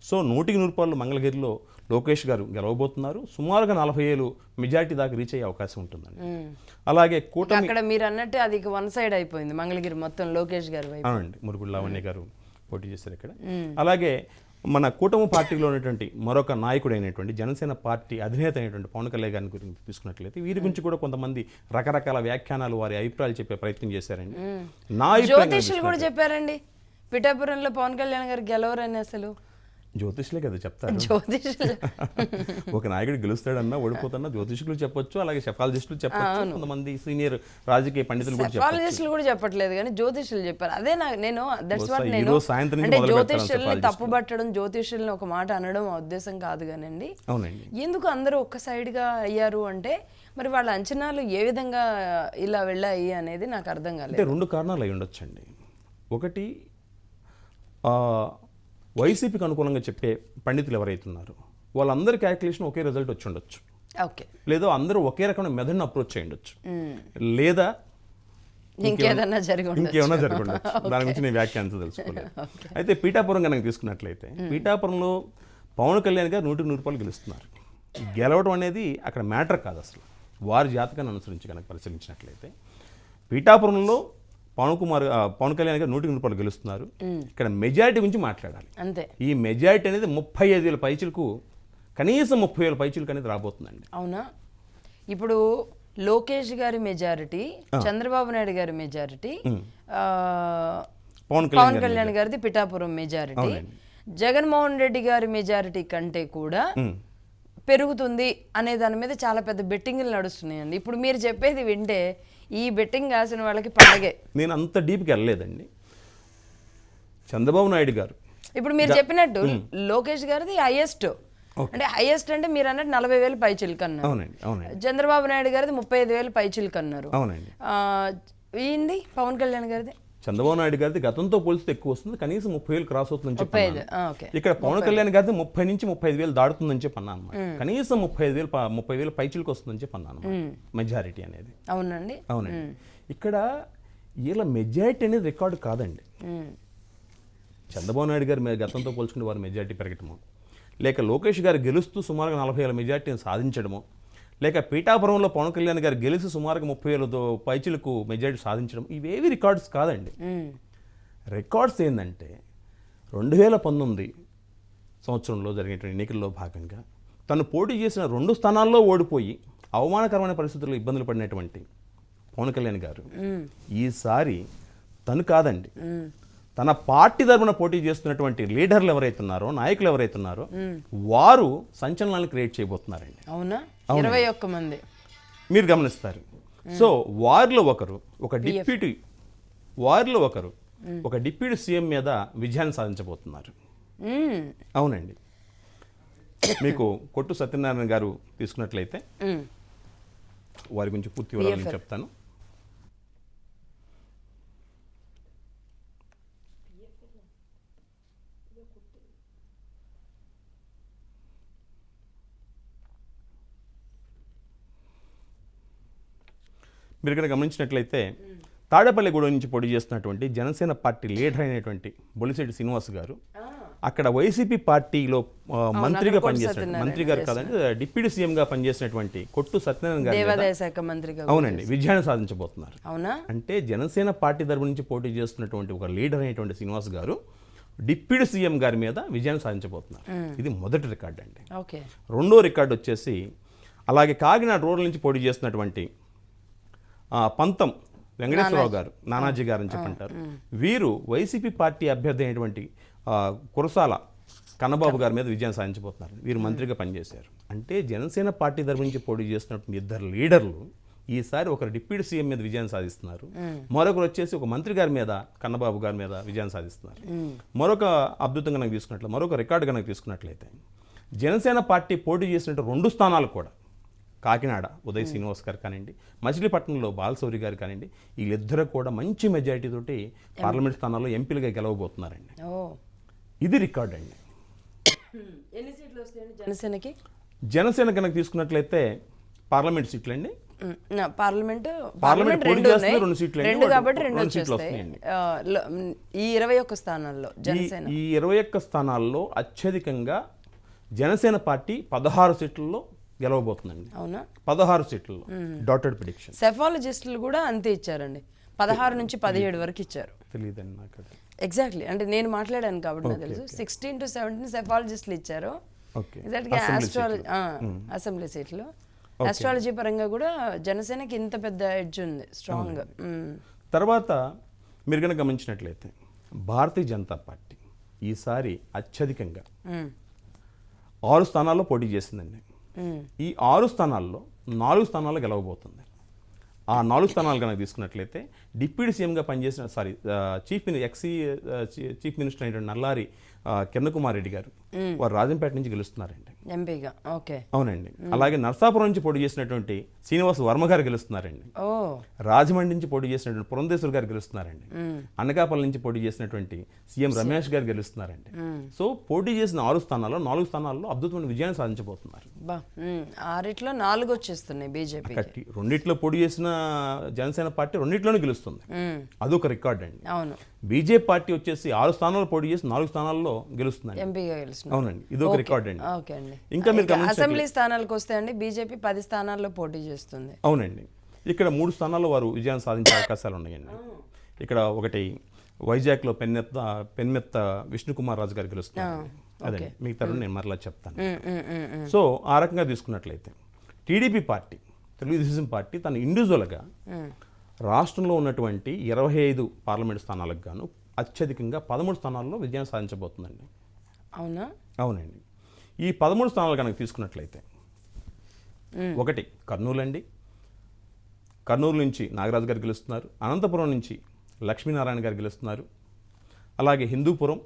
సో 100% మంగళగిరిలో లోకేష్ గారు గెలవబోతున్నారు. సుమారుగా 40,000 మెజార్టీ దాకా రీచ్ అయ్యే అవకాశం ఉంటుందండి. అలాగే కూటమి అక్కడ మీరు అన్నట్టు అది వన్ సైడ్ అయిపోయింది మంగళగిరి మొత్తం లోకేష్ గారు. అవునండి, మురుగుడు లావణ్య గారు పోటీ చేశారు ఇక్కడ. అలాగే మన కూటమి పార్టీలో ఉన్నటువంటి మరొక నాయకుడైనటువంటి జనసేన పార్టీ అధినేత అయినటువంటి పవన్ కళ్యాణ్ గారి గురించి తీసుకున్నట్లయితే వీరి గురించి కూడా కొంతమంది రకరకాల వ్యాఖ్యానాలు వారి అభిప్రాయాలు చెప్పే ప్రయత్నం చేశారండి. నా జ్యోతిష్యులు కూడా చెప్పారండి పిఠాపురంలో పవన్ కళ్యాణ్ గారు గెలవరని. అసలు జ్యోతిష్యులే కదా చెప్తారు. జ్యోతిష్యులు ఒక నాయకుడు గెలుస్తాడన్నా ఓడిపోతాడన్నా జ్యోతిష్యులు చెప్పొచ్చు, అలాగే సెఫాలజిస్టులు చెప్పొచ్చు, కొంతమంది సీనియర్ రాజకీయ పండితులు కూడా చెప్పొచ్చు. సెఫాలజిస్టులు కూడా చెప్పట్లేదు కానీ జ్యోతిష్యులు చెప్పారు. అదే నేను దట్స్ వాట్ నేను అంటే జ్యోతిష్యుల్ని తప్పుపట్టడం, జ్యోతిష్యుల్ని ఒక మాట అనడం ఉద్దేశం కాదు కానండి. అవునండి. ఎందుకు అందరూ ఒక్క సైడ్గా అయ్యారు అంటే మరి వాళ్ళ అంచనాలు ఏ విధంగా ఇలా వెళ్ళాయి అనేది నాకు అర్థం కాలేదు. అంటే 2 కారణాలు అయి ఉండొచ్చండి. ఒకటి వైసీపీకి అనుకూలంగా చెప్పే పండితులు ఎవరైతే ఉన్నారో వాళ్ళందరి క్యాల్కులేషన్ ఒకే రిజల్ట్ వచ్చి ఉండొచ్చు. ఓకే, లేదో అందరూ ఒకే రకమైన మెథడ్ని అప్రోచ్ చేయండొచ్చు, లేదా ఇంకేదన్నా జరిగి ఇంకేమైనా జరగవచ్చు. దాని గురించి నేను వ్యాఖ్యానించ తెలుసుకోలేదు. అయితే పీఠాపురం కనుక తీసుకున్నట్లయితే పీఠాపురంలో పవన్ కళ్యాణ్ గారు 100కి 100 రూపాయలు గెలుస్తున్నారు. గెలవడం అనేది అక్కడ మ్యాటర్ కాదు, అసలు వారి జాతకాన్ని అనుసరించి కనుక పరిశీలించినట్లయితే పీఠాపురంలో పవన్ కళ్యాణ్ గారు 100కి 100 రూపాయలు గెలుస్తున్నారు. ఇక్కడ మెజారిటీ గురించి మాట్లాడాలి. అంతే. ఈ మెజారిటీ అనేది 35,000 పైచులకు, కనీసం 30,000 పైచులకు అనేది రాబోతుందండి. అవునా? ఇప్పుడు లోకేష్ గారి మెజారిటీ, చంద్రబాబు నాయుడు గారి మెజారిటీ, పవన్ కళ్యాణ్ గారిది పిఠాపురం మెజారిటీ, జగన్మోహన్ రెడ్డి గారి మెజారిటీ కంటే కూడా పెరుగుతుంది అనే దాని మీద చాలా పెద్ద బెట్టింగ్లు నడుస్తున్నాయండి. ఇప్పుడు మీరు చెప్పేది వింటే ఈ బెట్టింగ్ కాసిన వాళ్ళకి పండగే. నేను అంత డీప్కి వెళ్ళలేదండి. చంద్రబాబు నాయుడు గారు ఇప్పుడు మీరు చెప్పినట్టు లోకేష్ గారిది హైయెస్ట్, అంటే హైయెస్ట్ అంటే మీరు అన్నట్టు 40,000 పైచిలుకు అన్నారు. చంద్రబాబు నాయుడు గారిది 35,000 పైచిలుకు అన్నారు. ఏంది పవన్ కళ్యాణ్ గారిది? చంద్రబాబు నాయుడు గారిది గతంతో పోలిస్తే ఎక్కువ వస్తుంది, కనీసం 30,000 క్రాస్ అవుతుందని చెప్పాను. ఇక్కడ పవన్ కళ్యాణ్ గారిది 30 నుంచి 35,000 దాడుతుందని చెప్పన్నా అనమాట. కనీసం 30,000 పైచిలకు వస్తుందని చెప్పన్నాను మెజారిటీ అనేది. అవునండి. ఇక్కడ వీళ్ళ మెజారిటీ అనేది రికార్డు కాదండి. చంద్రబాబు నాయుడు గారు గతంతో పోల్చుకుంటే వారి మెజారిటీ పెరగటము, లేక లోకేష్ గారు గెలుస్తూ సుమారుగా 40,000 మెజారిటీని సాధించడము, లేక పీఠాపురంలో పవన్ కళ్యాణ్ గారు గెలిచి సుమారుగా 30,000 పైచిలకు మెజారిటీ సాధించడం, ఇవేవి రికార్డ్స్ కాదండి. రికార్డ్స్ ఏంటంటే 2019 సంవత్సరంలో జరిగినటువంటి ఎన్నికల్లో భాగంగా తను పోటీ చేసిన 2 స్థానాల్లో ఓడిపోయి అవమానకరమైన పరిస్థితుల్లో ఇబ్బందులు పడినటువంటి పవన్ కళ్యాణ్ గారు ఈసారి తను కాదండి, తన పార్టీ తరపున పోటీ చేస్తున్నటువంటి లీడర్లు ఎవరైతున్నారో, నాయకులు ఎవరైతున్నారో వారు సంచలనాలను క్రియేట్ చేయబోతున్నారండి. అవునా? 21 మంది మీరు గమనిస్తారు. సో వారిలో ఒకరు ఒక డిప్యూటీ సీఎం మీద విజయాన్ని సాధించబోతున్నారు. అవునండి. మీకు కొట్టు సత్యనారాయణ గారు తీసుకున్నట్లయితే వారి గురించి పూర్తి వివరాలు నేను చెప్తాను. మీరు ఇక్కడ గమనించినట్లయితే తాడేపల్లిగూడెం నుంచి పోటీ చేస్తున్నటువంటి జనసేన పార్టీ లీడర్ అయినటువంటి బొలిశెట్టి శ్రీనివాస్ గారు అక్కడ వైసీపీ పార్టీలో మంత్రిగా పనిచేసినటువంటి, మంత్రి గారు కాదండి, డిప్యూటీ సీఎంగా పనిచేసినటువంటి కొట్టు సత్యనారాయణ గారు అవునండి విజయాన్ని సాధించబోతున్నారు. అంటే జనసేన పార్టీ తరపు నుంచి పోటీ చేస్తున్నటువంటి ఒక లీడర్ అయినటువంటి శ్రీనివాస్ గారు డిప్యూటీ సీఎం గారి మీద విజయాన్ని సాధించబోతున్నారు. ఇది మొదటి రికార్డు అండి. రెండో రికార్డు వచ్చేసి అలాగే కాకినాడ రూరల్ నుంచి పోటీ చేస్తున్నటువంటి పంతం వెంకటేశ్వరరావు గారు, నానాజీ గారు అని చెప్పంటారు. వీరు వైసీపీ పార్టీ అభ్యర్థి అయినటువంటి కురసాల కన్నబాబు గారి మీద విజయం సాధించబోతున్నారు. వీరు మంత్రిగా పనిచేశారు. అంటే జనసేన పార్టీ తరపు నుంచి పోటీ చేస్తున్నటువంటి 2 లీడర్లు ఈసారి ఒకరు డిప్యూటీ సీఎం మీద విజయాన్ని సాధిస్తున్నారు, మరొకరు వచ్చేసి ఒక మంత్రి గారి మీద, కన్నబాబు గారి మీద విజయాన్ని సాధిస్తున్నారు. మరొక అద్భుతంగా కనుక తీసుకున్నట్లయితే, మరొక రికార్డు కనుక తీసుకున్నట్లయితే జనసేన పార్టీ పోటీ చేసినట్టు 2 స్థానాలు కూడా కాకినాడ ఉదయ్ శ్రీనివాస్ గారు కానివ్వండి, మచిలీపట్నంలో బాలశౌరి గారు కానివ్వండి, వీళ్ళిద్దరూ కూడా మంచి మెజారిటీ తోటి పార్లమెంట్ స్థానాల్లో ఎంపీలుగా గెలవబోతున్నారండి. ఇది రికార్డ్ అండి. ఎన్ని సీట్లు వస్తాయండి జనసేనకి? జనసేన కనుక తీసుకున్నట్లయితే పార్లమెంట్ సీట్లు అండి, పార్లమెంట్ పోటీ చేస్తే 2 సీట్లు కాబట్టి 2 సీట్లు వస్తాయండి. ఈ 21 స్థానాల్లో జనసేన, ఈ 21 స్థానాల్లో అత్యధికంగా జనసేన పార్టీ 16 సీట్లలో గెలవబోతుందండి. అవునా? 16 సీట్లలో డాటెడ్ ప్రిడిక్షన్. సెఫాలజిస్టులు కూడా అంతే ఇచ్చారండి, 16 నుంచి 17 వరకు ఇచ్చారు. తెలియదండి నాకు ఎగ్జాక్ట్లీ, అంటే నేను మాట్లాడాను కాబట్టి నాకు తెలుసు. 16 to 17 సెఫాలజిస్టులు ఇచ్చారు. అసెంబ్లీ సీట్లు. ఆస్ట్రాలజీ పరంగా కూడా జనసేనకి ఇంత పెద్ద ఎడ్జ్ ఉంది, స్ట్రాంగ్. తర్వాత మీరు కనుక గమనించినట్లయితే భారతీయ జనతా పార్టీ ఈసారి అత్యధికంగా 6 స్థానాల్లో పోటీ చేసిందండి. ఈ 6 స్థానాల్లో 4 స్థానాల్లో గెలవబోతుంది. ఆ 4 స్థానాలు కనుక తీసుకున్నట్లయితే డిప్యూటీ సీఎంగా పనిచేసిన చీఫ్ మినిస్టర్ అయినటువంటి నల్లారి కిరణ్ కుమార్ రెడ్డి గారు వారు రాజంపేట నుంచి గెలుస్తున్నారండి. ఎంపీగా. ఓకే. అవునండి. అలాగే నర్సాపురం నుంచి పోటీ చేసినటువంటి శ్రీనివాస్ వర్మ గారు గెలుస్తున్నారండి. ఓ. రాజమండ్రి నుంచి పోటీ చేసినటువంటి పురంధేశ్వర్ గారు గెలుస్తున్నారండి. అనకాపల్లి నుంచి పోటీ చేసినటువంటి సీఎం రమేష్ గారు గెలుస్తున్నారండి. సో పోటీ చేసిన 6 స్థానాల్లో 4 స్థానాల్లో అద్భుతమైన విజయాన్ని సాధించబోతున్నారు. 6లో 4 వచ్చేస్తున్నాయి బీజేపీ. రెండిట్లో పోటీ చేసిన జనసేన పార్టీ రెండిట్లోనే గెలుస్తుంది. అదొక రికార్డ్ అండి. అవును. బీజేపీ పార్టీ వచ్చేసి 6 స్థానాల్లో పోటీ చేసి 4 స్థానాల్లో గెలుస్తుంది. ఎంపీగా గెలుస్తుంది. అవునండి, ఇదొక రికార్డ్ అండి. ఓకే అండి. ఇంకా మీరు అసెంబ్లీ స్థానాలకు వస్తే అండి బీజేపీ 10 స్థానాల్లో పోటీ చేస్తుంది. అవునండి. ఇక్కడ 3 స్థానాల్లో వారు విజయాన్ని సాధించే అవకాశాలు ఉన్నాయండి. ఇక్కడ ఒకటి వైజాగ్లో పెన్మెత్త విష్ణుకుమార్ రాజు గారు గెలుస్తున్నారు. అదే మిగతా నేను మరలా చెప్తాను. సో ఆ రకంగా తీసుకున్నట్లయితే టీడీపీ పార్టీ, తెలుగుదేశం పార్టీ తన ఇండివిజువల్గా రాష్ట్రంలో ఉన్నటువంటి 25 పార్లమెంట్ స్థానాలకు గాను అత్యధికంగా 13 స్థానాల్లో విజయం సాధించబోతుందండి. అవునా? అవునండి. ఈ 13 స్థానాలు కనుక తీసుకున్నట్లయితే ఒకటి కర్నూలు అండి. కర్నూలు నుంచి నాగరాజు గారు గెలుస్తున్నారు. అనంతపురం నుంచి లక్ష్మీనారాయణ గారు గెలుస్తున్నారు. అలాగే హిందూపురం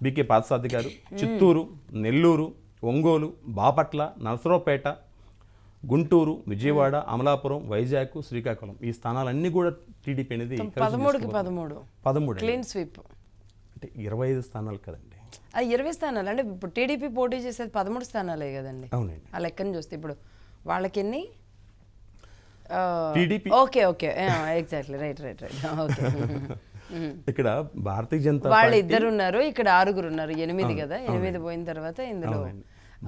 బికే పాదసారథి గారు, చిత్తూరు, నెల్లూరు, ఒంగోలు, బాపట్ల, నరసరావుపేట, గుంటూరు, విజయవాడ, అమలాపురం, వైజాగ్, శ్రీకాకుళం ఈ స్థానాలన్నీ కూడా టీడీపీ అనేది 13 క్లీన్ స్వీప్. అంటే 25 స్థానాలు కదండి. అది 20 స్థానాలు అంటే ఇప్పుడు టీడీపీ పోటీ చేసేది 13 స్థానాలే కదండి. అవునండి. ఆ లెక్కను చూస్తే ఇప్పుడు వాళ్ళకి ఎన్ని? TDP. Okay okay, exactly, right right right. Okay. ఇక్కడ భారతీయ జనతా వాళ్ళు 2 ఉన్నారు, ఇక్కడ 6 ఉన్నారు, 8 కదా. 8 పోయిన తర్వాత ఇందులో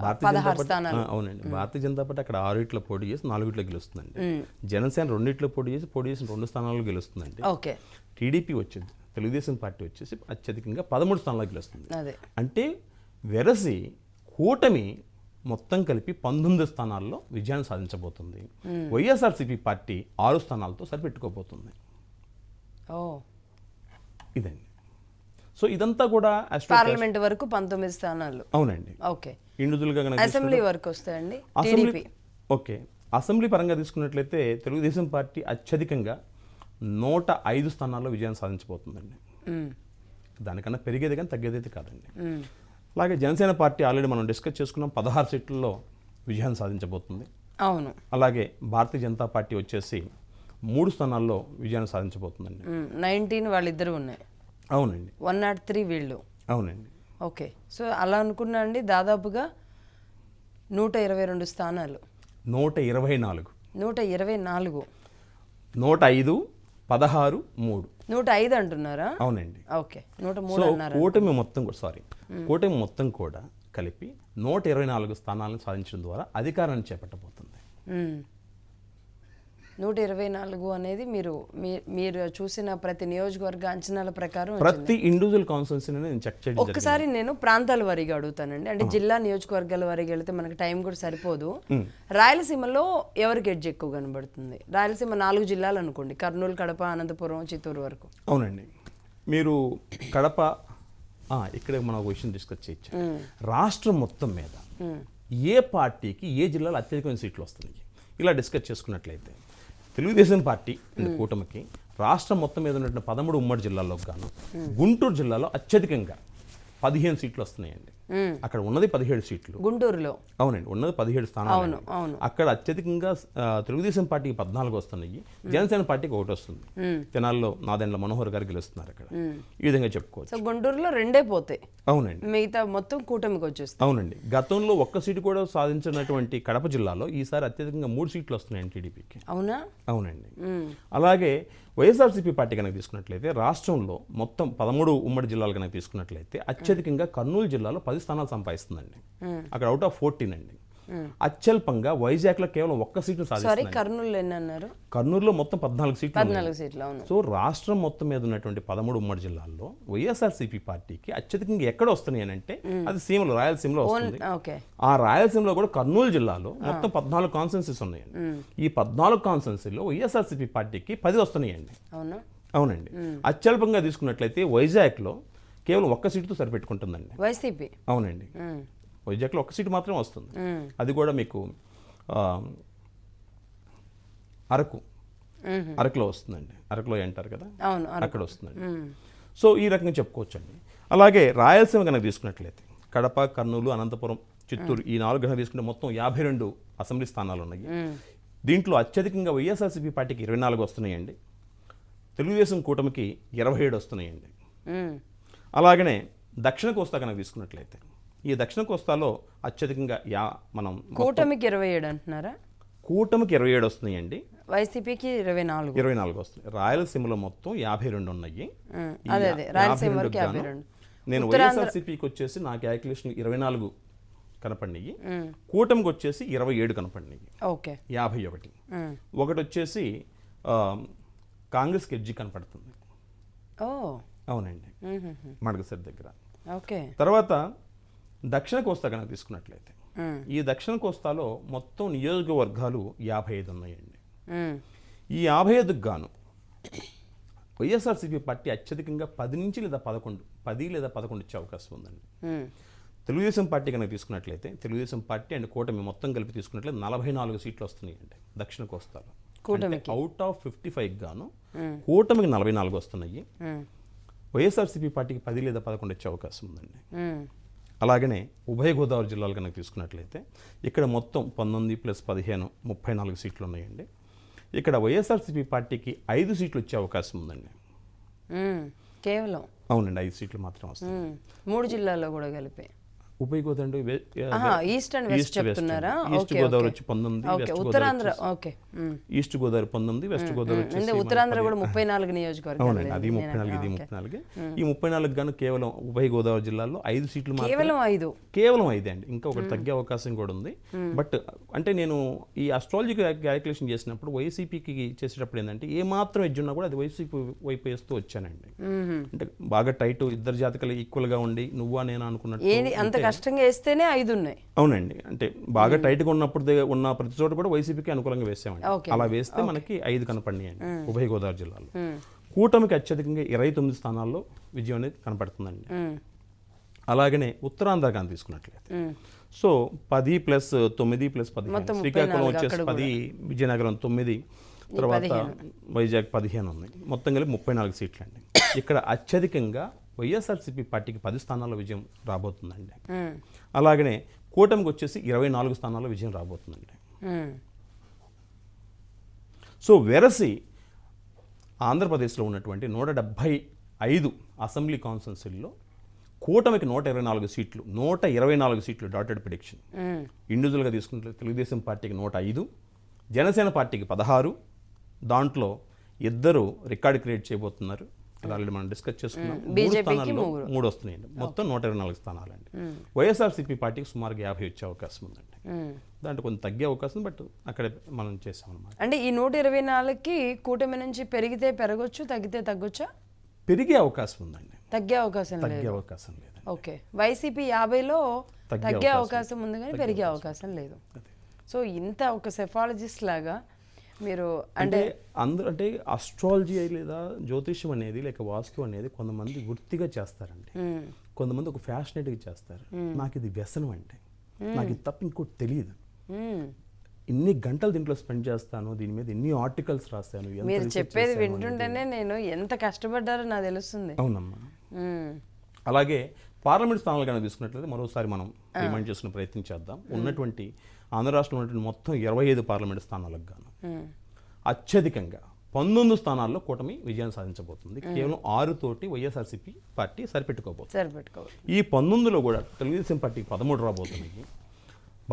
16 స్థానాలు. అవునండి. భారతీయ జనతా పార్టీ అక్కడ 6 పోటీ చేసి 4 గెలుస్తుందండి. జనసేన 2 పోటీ చేసి 2 స్థానాల్లో గెలుస్తుందండి. ఓకే. టీడీపీ వచ్చింది, తెలుగుదేశం పార్టీ వచ్చేసి అత్యధికంగా 13 స్థానాల్లో గెలుస్తుంది. అదే అంటే వెరసి కూటమి మొత్తం కలిపి 19 స్థానాల్లో విజయాన్ని సాధించబోతుంది. వైఎస్ఆర్సీపీ పార్టీ 6 స్థానాలతో సరిపెట్టుకోబోతుంది. ఓ, ఇదండి. సో ఇదంతా కూడా పార్లమెంట్ వరకు 19 స్థానాలు. అవునండి. ఓకే. ఇండివిజువల్గా అసెంబ్లీ వరకు వస్తాయండి. Assembly okay. అసెంబ్లీ పరంగా తీసుకున్నట్లయితే తెలుగుదేశం పార్టీ అత్యధికంగా 105 స్థానాల్లో విజయాన్ని సాధించబోతుందండి. దానికన్నా పెరిగేది కానీ తగ్గేది కాదండి. అలాగే జనసేన పార్టీ ఆల్రెడీ మనం డిస్కస్ చేసుకున్నాం, 16 సీట్లలో విజయాన్ని సాధించబోతుంది. అవును. అలాగే భారతీయ జనతా పార్టీ వచ్చేసి 3 స్థానాల్లో విజయాన్ని సాధించబోతుందండి. 19 వాళ్ళిద్దరు ఉన్నాయి. అవునండి. 103 వీళ్ళు. అవునండి. ఓకే. సో అలా అనుకున్నా అండి దాదాపుగా 122 స్థానాలు. 124. 124. 105, 16, 3. 105 అంటున్నారా? అవునండి. ఓకే. 103 అన్నారు. కూటమి మొత్తం కూడా కలిపి 124 స్థానాలను సాధించడం ద్వారా అధికారాన్ని చేపట్టబోతుంది. 124 అనేది మీరు చూసిన ప్రతి నియోజకవర్గ అంచనాల ప్రకారం ప్రతి ఇండివిజువల్ కాన్స్టిట్యున్సీని నేను చెక్ చేయడం. ఒక్కసారి నేను ప్రాంతాల వారీగా అడుగుతానండి. అంటే జిల్లా నియోజకవర్గాల వారీగా వెళితే మనకి టైం కూడా సరిపోదు. రాయలసీమలో ఎవరికి ఎడ్జ్ ఎక్కువ కనబడుతుంది? రాయలసీమ 4 జిల్లాలు అనుకోండి, కర్నూలు, కడప, అనంతపురం, చిత్తూరు వరకు. అవునండి. మీరు కడప, ఇక్కడ మనం ఒక విషయం డిస్కస్ చేయొచ్చు. రాష్ట్రం మొత్తం మీద ఏ పార్టీకి ఏ జిల్లాలో అత్యధికమైన సీట్లు వస్తున్నాయి ఇలా డిస్కస్ చేసుకున్నట్లయితే తెలుగుదేశం పార్టీ కూటమికి రాష్ట్రం మొత్తం మీద ఉన్నటువంటి 13 ఉమ్మడి జిల్లాల్లో గాను గుంటూరు జిల్లాలో అత్యధికంగా 15 సీట్లు వస్తున్నాయండి. అక్కడ ఉన్నది 17 సీట్లు గుంటూరులో. అవునండి, ఉన్నది 17 స్థానాలు. అక్కడ అత్యధికంగా తెలుగుదేశం పార్టీకి 14 వస్తున్నాయి, జనసేన పార్టీకి 1 వస్తుంది. తెనాల్లో నాదెండ్ల మనోహర్ గారు గెలుస్తున్నారు అక్కడ. ఈ విధంగా చెప్పుకోవచ్చు. గుంటూరులో 2 పోతాయి. అవునండి. మిగతా మొత్తం కూటమికి వచ్చేస్తుంది. అవునండి. గతంలో 1 సీటు కూడా సాధించినటువంటి కడప జిల్లాలో ఈసారి అత్యధికంగా 3 సీట్లు వస్తున్నాయండి టీడీపీకి. అవునా? అవునండి. అలాగే వైఎస్ఆర్సీపీ పార్టీ కనుక తీసుకున్నట్లయితే రాష్ట్రంలో మొత్తం 13 ఉమ్మడి జిల్లాలు కనుక తీసుకున్నట్లయితే అత్యధికంగా కర్నూలు జిల్లాలో 10 స్థానాలు సంపాదిస్తుందండి. అక్కడ అవుట్ ఆఫ్ 14 అండి. అత్యల్పంగా వైజాగ్లో కేవలం 1 సీటు సాధిస్తుంది. కర్నూలులో ఎన్ని అన్నారు? కర్నూలులో మొత్తం 14 సీట్లు. సో రాష్ట్రం మొత్తం మీద ఉన్నటువంటి 13 ఉమ్మడి జిల్లాల్లో వైఎస్ఆర్సీపీ పార్టీకి అత్యధికంగా ఎక్కడ వస్తున్నాయి అని అంటే అది సీమలో, రాయలసీమలో వస్తుంది. ఆ రాయలసీమలో కూడా కర్నూలు జిల్లాలో మొత్తం 14 కాన్స్టిట్యున్సీస్ ఉన్నాయండి. ఈ 14 కాన్స్టిట్యున్సీలో వైఎస్ఆర్సీపీ పార్టీకి 10 వస్తున్నాయండి. అవునండి. అత్యల్పంగా తీసుకున్నట్లయితే వైజాగ్లో కేవలం 1 సీటుతో సరిపెట్టుకుంటుందండి వైసీపీ. అవునండి. వైజాగ్లో 1 సీటు మాత్రమే వస్తుంది. అది కూడా మీకు అరకులో వస్తుందండి. అరకులో అంటారు కదా, అక్కడ వస్తుందండి. సో ఈ రకంగా చెప్పుకోవచ్చండి. అలాగే రాయలసీమ కనుక తీసుకున్నట్లయితే కడప, కర్నూలు, అనంతపురం, చిత్తూరు ఈ 4 గణన తీసుకుంటే మొత్తం 52 అసెంబ్లీ స్థానాలు ఉన్నాయి. దీంట్లో అత్యధికంగా వైఎస్ఆర్సీపీ పార్టీకి 24 వస్తున్నాయండి. తెలుగుదేశం కూటమికి 27 వస్తున్నాయండి. అలాగనే దక్షిణ కోస్తా కనుక తీసుకున్నట్లయితే ఈ దక్షిణ కోస్తాలో అత్యధికంగా మనం కూటమికి 27 అంటున్నారా? కూటమికి 27 వస్తున్నాయండి, వైసీపీకి 24 వస్తున్నాయి. రాయలసీమలో మొత్తం 52 ఉన్నాయి. అదే రాయలసీమ వరకు 52. నేను వైఎస్ఆర్సీపీకి వచ్చేసి నా క్యాలిక్యులేషన్ 24 కనపడినాయి, కూటమికి వచ్చేసి 27 కనపడినాయి. ఓకే, 51. ఒకటి వచ్చేసి కాంగ్రెస్కి ఎడ్జి కనపడుతుంది. అవునండి, మడగసిరి దగ్గర. ఓకే, తర్వాత దక్షిణ కోస్తా కనుక తీసుకున్నట్లయితే ఈ దక్షిణ కోస్తాలో మొత్తం నియోజకవర్గాలు 55 ఉన్నాయండి. ఈ 55కు గాను వైఎస్ఆర్సీపీ పార్టీ అత్యధికంగా 10 నుంచి లేదా 11 ఇచ్చే అవకాశం ఉందండి. తెలుగుదేశం పార్టీ కనుక తీసుకున్నట్లయితే తెలుగుదేశం పార్టీ అండ్ కూటమి మొత్తం కలిపి తీసుకున్నట్లయితే 44 సీట్లు వస్తున్నాయండి దక్షిణ కోస్తాలో. అవుట్ ఆఫ్ 55 గాను కూటమికి 44 వస్తున్నాయి. వైఎస్ఆర్సీపీ పార్టీకి 10 లేదా 11 ఇచ్చే అవకాశం ఉందండి. అలాగనే ఉభయ గోదావరి జిల్లాలు కనుక తీసుకున్నట్లయితే ఇక్కడ మొత్తం 19 + 15 34 సీట్లు ఉన్నాయండి. ఇక్కడ వైఎస్ఆర్సీపీ పార్టీకి 5 సీట్లు వచ్చే అవకాశం ఉందండి. కేవలం అవునండి, 5 సీట్లు మాత్రం వస్తాయి. 3 జిల్లాల్లో కూడా కలిపి ఉభయ గోదావరి ఈస్ట్ అండ్ వెస్ట్ చెప్తున్నారా? ఈస్ట్ గోదావరి వచ్చి 19, Uttarandhra okay, east Godavari 19, west Godavari వచ్చి ఉత్తరాంధ్ర కూడా 34 నియోజకవర్గాలు. అవునండి, అది 34, ఇది 34. ఈ 34 గాను కేవలం ఉభయ గోదావరి జిల్లాల్లో 5 సీట్లు మాత్రం, కేవలం 5 అండి. ఇంకా ఒకటి తగ్గే అవకాశం కూడా ఉంది. బట్ అంటే నేను ఈ అస్ట్రాలజీ క్యాలిక్యులేషన్ చేసినప్పుడు వైసీపీకి చేసేటప్పుడు ఏంటంటే ఏ మాత్రం ఎడ్జ్ ఉన్నా కూడా అది వైసీపీ వైపు వేస్తూ వచ్చానండి. అంటే బాగా టైట్, ఇద్దరు జాతకాలు ఈక్వల్ గా ఉండి నువ్వా నేనా అనుకున్నట్టు కష్టంగా వేస్తేనే 5 ఉన్నాయి. అవునండి, అంటే బాగా టైట్ గా ఉన్నప్పుడు ఉన్న ప్రతి చోట కూడా వైసీపీకి అనుకూలంగా వేసామండి. అలా వేస్తే మనకి 5 కనపడినాయండి ఉభయ గోదావరి జిల్లాలో. కూటమికి అత్యధికంగా 29 స్థానాల్లో విజయం అనేది కనపడుతుందండి. అలాగనే ఉత్తరాంధ్ర కానీ తీసుకున్నట్లయితే సో 10 + 9 + 15, శ్రీకాకుళం వచ్చేసి 10, విజయనగరం 9, తర్వాత వైజాగ్ 15 ఉన్నాయి. మొత్తం కలిపి 34 సీట్లు అండి. ఇక్కడ అత్యధికంగా వైఎస్ఆర్సీపీ పార్టీకి 10 స్థానాల్లో విజయం రాబోతుందండి. అలాగనే కూటమికి వచ్చేసి 24 స్థానాల్లో విజయం రాబోతుందండి. సో వెరసి ఆంధ్రప్రదేశ్లో ఉన్నటువంటి 175 అసెంబ్లీ కాన్స్టిట్యున్సీల్లో కూటమికి 124 సీట్లు, 124 సీట్లు డాటెడ్ ప్రిడిక్షన్. ఇండివిజువల్గా తీసుకుంటే తెలుగుదేశం పార్టీకి 105, జనసేన పార్టీకి 16. దాంట్లో 2 రికార్డు క్రియేట్ చేయబోతున్నారు, అది ఆల్రెడీ మనం డిస్కస్ చేసుకున్నాం. 3 స్థానాల్లో 3 వస్తున్నాయండి, మొత్తం 124 స్థానాలండి. వైఎస్ఆర్సీపీ పార్టీకి సుమారుగా 50 వచ్చే అవకాశం ఉందండి. దాంట్లో కొంచెం తగ్గే అవకాశం, బట్ అక్కడే మనం చేసాం అన్నమాట. అంటే ఈ 124కి కూటమి నుంచి పెరిగితే పెరగొచ్చు, తగ్గితే తగ్గొచ్చా? పెరిగే అవకాశం ఉందండి, తగ్గే అవకాశం లేదు. ఓకే, వైసీపీ 50లో తగ్గే అవకాశం ఉంది కానీ పెరిగే అవకాశం లేదు. సో ఇంత ఒక సెఫాలజిస్ట్ లాగా మీరు అంటే అందరూ అంటే అస్ట్రాలజీ లేదా జ్యోతిష్యం అనేది లేక వాస్తు అనేది కొంతమంది వృత్తిగా చేస్తారండి, కొంతమంది ఒక ఫ్యాషనేట్గా చేస్తారు. నాకు ఇది వ్యసనం అంటే, నాకు ఇది తప్ప ఇంకోటి తెలియదు. ఇన్ని గంటలు దీంట్లో స్పెండ్ చేస్తాను, దీని మీద ఎన్ని ఆర్టికల్స్ రాస్తాను. మీరు చెప్పేది వింటుంటేనే నేను ఎంత కష్టపడ్డారో నాకు తెలుస్తుంది. అవునమ్మా. అలాగే పార్లమెంట్ స్థానాలు కనుక తీసుకున్నట్లయితే మరోసారి మనం రిమైండ్ చేసుకునే ప్రయత్నం చేద్దాం. ఉన్నటువంటి ఆంధ్ర రాష్ట్రంలో ఉన్నటువంటి మొత్తం 25 పార్లమెంట్ స్థానాలకు గాను అత్యధికంగా 19 స్థానాల్లో కూటమి విజయం సాధించబోతుంది. కేవలం 6 తోటి వైఎస్ఆర్సీపీ పార్టీ సరిపెట్టుకోబోతుంది. ఈ 19లో కూడా తెలుగుదేశం పార్టీకి 13 రాబోతున్నాయి,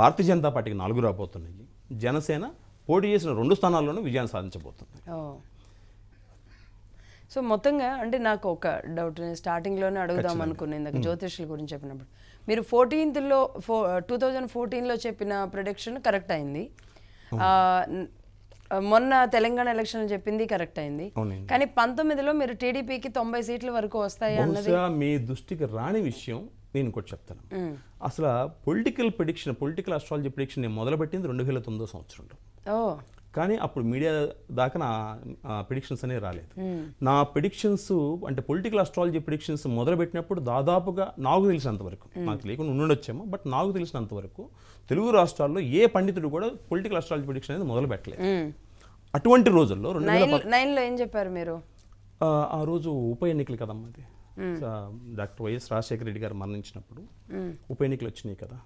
భారతీయ జనతా పార్టీకి 4 రాబోతున్నాయి, జనసేన పోటీ చేసిన 2 స్థానాల్లోనూ విజయం సాధించబోతుంది. సో మొత్తంగా అంటే నాకు ఒక డౌట్, నేను స్టార్టింగ్లోనే అడుగుదాం అనుకున్నాను ఇందాక జ్యోతిష్యుల గురించి చెప్పినప్పుడు. మీరు 2014లో చెప్పిన ప్రిడిక్షన్ కరెక్ట్ అయింది, మొన్న తెలంగాణ ఎలక్షన్ చెప్పింది కరెక్ట్ అయింది, కానీ 19లో మీరు టీడీపీకి 90 సీట్ల వరకు వస్తాయి అన్నది మీ దృష్టికి రాని విషయం. నేను ఇంకోటి చెప్తాను, అసలు పొలిటికల్ అస్ట్రాలజీ ప్రిడిక్షన్ నేను మొదలుపెట్టింది 2009 సంవత్సరంలో. కానీ అప్పుడు మీడియా దాకా నా ప్రిడిక్షన్స్ అనేవి రాలేదు. నా ప్రిడిక్షన్స్ అంటే పొలిటికల్ అస్ట్రాలజీ ప్రిడిక్షన్స్ మొదలుపెట్టినప్పుడు దాదాపుగా నాకు తెలిసినంత వరకు, నాకు తెలియకుండా ఉండొచ్చేమో, బట్ నాకు తెలిసినంత వరకు తెలుగు రాష్ట్రాల్లో ఏ పండితుడు కూడా పొలిటికల్ అస్ట్రాలజీ ప్రిడిక్షన్ అనేది మొదలు పెట్టలేదు. అటువంటి రోజుల్లో 2009లో ఏం చెప్పారు మీరు? ఆ రోజు ఉప ఎన్నికలు కదమ్మా, అది డాక్టర్ వైఎస్ రాజశేఖర రెడ్డి గారు మరణించినప్పుడు ఉప ఎన్నికలు వచ్చినాయి కదా.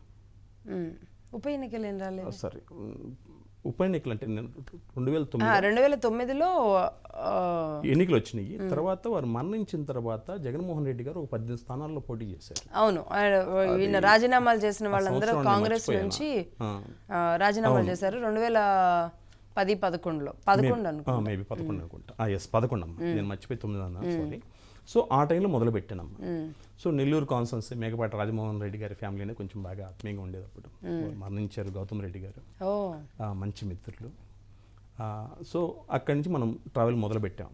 ఉప ఎన్నికలు ఏం రాలేదు. సారీ, ఉప ఎన్నికలు అంటే 2009 2009లో ఎన్నికలు వచ్చినాయి. తర్వాత వారు మరణించిన తర్వాత జగన్మోహన్ రెడ్డి గారు ఒక 18 స్థానాల్లో పోటీ చేశారు. అవును, ఈయన రాజీనామాలు చేసిన వాళ్ళందరూ కాంగ్రెస్ నుంచి రాజీనామాలు చేశారు 2010-11లో. 11 అనుకుంటా, మేబీ 11 అనుకుంటా. 11 అమ్మా, నేను మర్చిపోయి 9 అన్నా, సారీ. సో ఆ టైంలో మొదలు పెట్టానమ్మా. సో నెల్లూరు కాన్స్టెన్సీ మేకపాటి రాజమోహన్ రెడ్డి గారి ఫ్యామిలీనే కొంచెం బాగా ఆత్మీయంగా ఉండేది అప్పుడు. మరణించారు గౌతమ్ రెడ్డి గారు, మంచి మిత్రులు. సో అక్కడి నుంచి మనం ట్రావెల్ మొదలు పెట్టాం.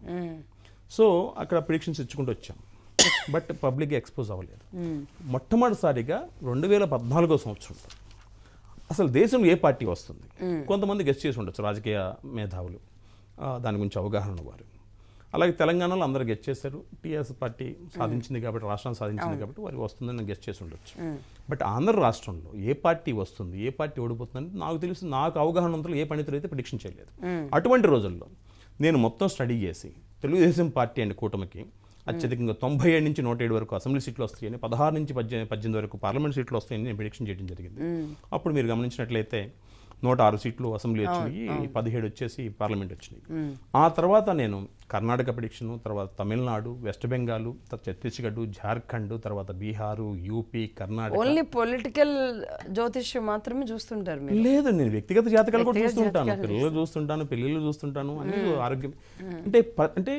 సో అక్కడ ప్రిడిక్షన్స్ ఇచ్చుకుంటూ వచ్చాం, బట్ పబ్లిక్గా ఎక్స్పోజ్ అవ్వలేదు. మొట్టమొదటిసారిగా 2014 సంవత్సరం అసలు దేశంలో ఏ పార్టీ వస్తుంది కొంతమంది గెస్ట్ చేసి ఉండొచ్చు, రాజకీయ మేధావులు, దాని గురించి అవగాహన ఉన్నవారు. అలాగే తెలంగాణలో అందరూ గెస్ట్ చేశారు, టీఆర్ఎస్ పార్టీ సాధించింది కాబట్టి, రాష్ట్రాన్ని సాధించింది కాబట్టి వారికి వస్తుందని గెస్ట్ చేసి ఉండొచ్చు. బట్ ఆంధ్ర రాష్ట్రంలో ఏ పార్టీ వస్తుంది, ఏ పార్టీ ఓడిపోతుందని నాకు తెలుసు, నాకు అవగాహన ఉన్నంతలో ఏ పండితులు అయితే ప్రిడిక్షన్ చేయలేదు. అటువంటి రోజుల్లో నేను మొత్తం స్టడీ చేసి తెలుగుదేశం పార్టీ అండ్ కూటమికి అత్యధికంగా 97 నుంచి 107 వరకు అసెంబ్లీ సీట్లు వస్తాయని, 16 నుంచి 18 వరకు పార్లమెంట్ సీట్లు వస్తాయని నేను ప్రిడిక్షన్ చేయడం జరిగింది. అప్పుడు మీరు గమనించినట్లయితే 106 సీట్లు అసెంబ్లీ వచ్చినాయి, 17 వచ్చేసి పార్లమెంట్ వచ్చినాయి. ఆ తర్వాత నేను కర్ణాటక ప్రిడిక్షన్, తర్వాత తమిళనాడు, వెస్ట్ బెంగాల్, ఛత్తీస్గఢ్, జార్ఖండ్, తర్వాత Bihar, UP, Karnataka. Only political జ్యోతిష్యం మాత్రమే చూస్తుంటారు మీరు? లేదు, నేను వ్యక్తిగత జాతకాలు కూడా చూస్తుంటాను, పిల్లలు చూస్తుంటాను, పెళ్ళిళ్ళు చూస్తుంటాను, అన్ని ఆరోగ్యం. అంటే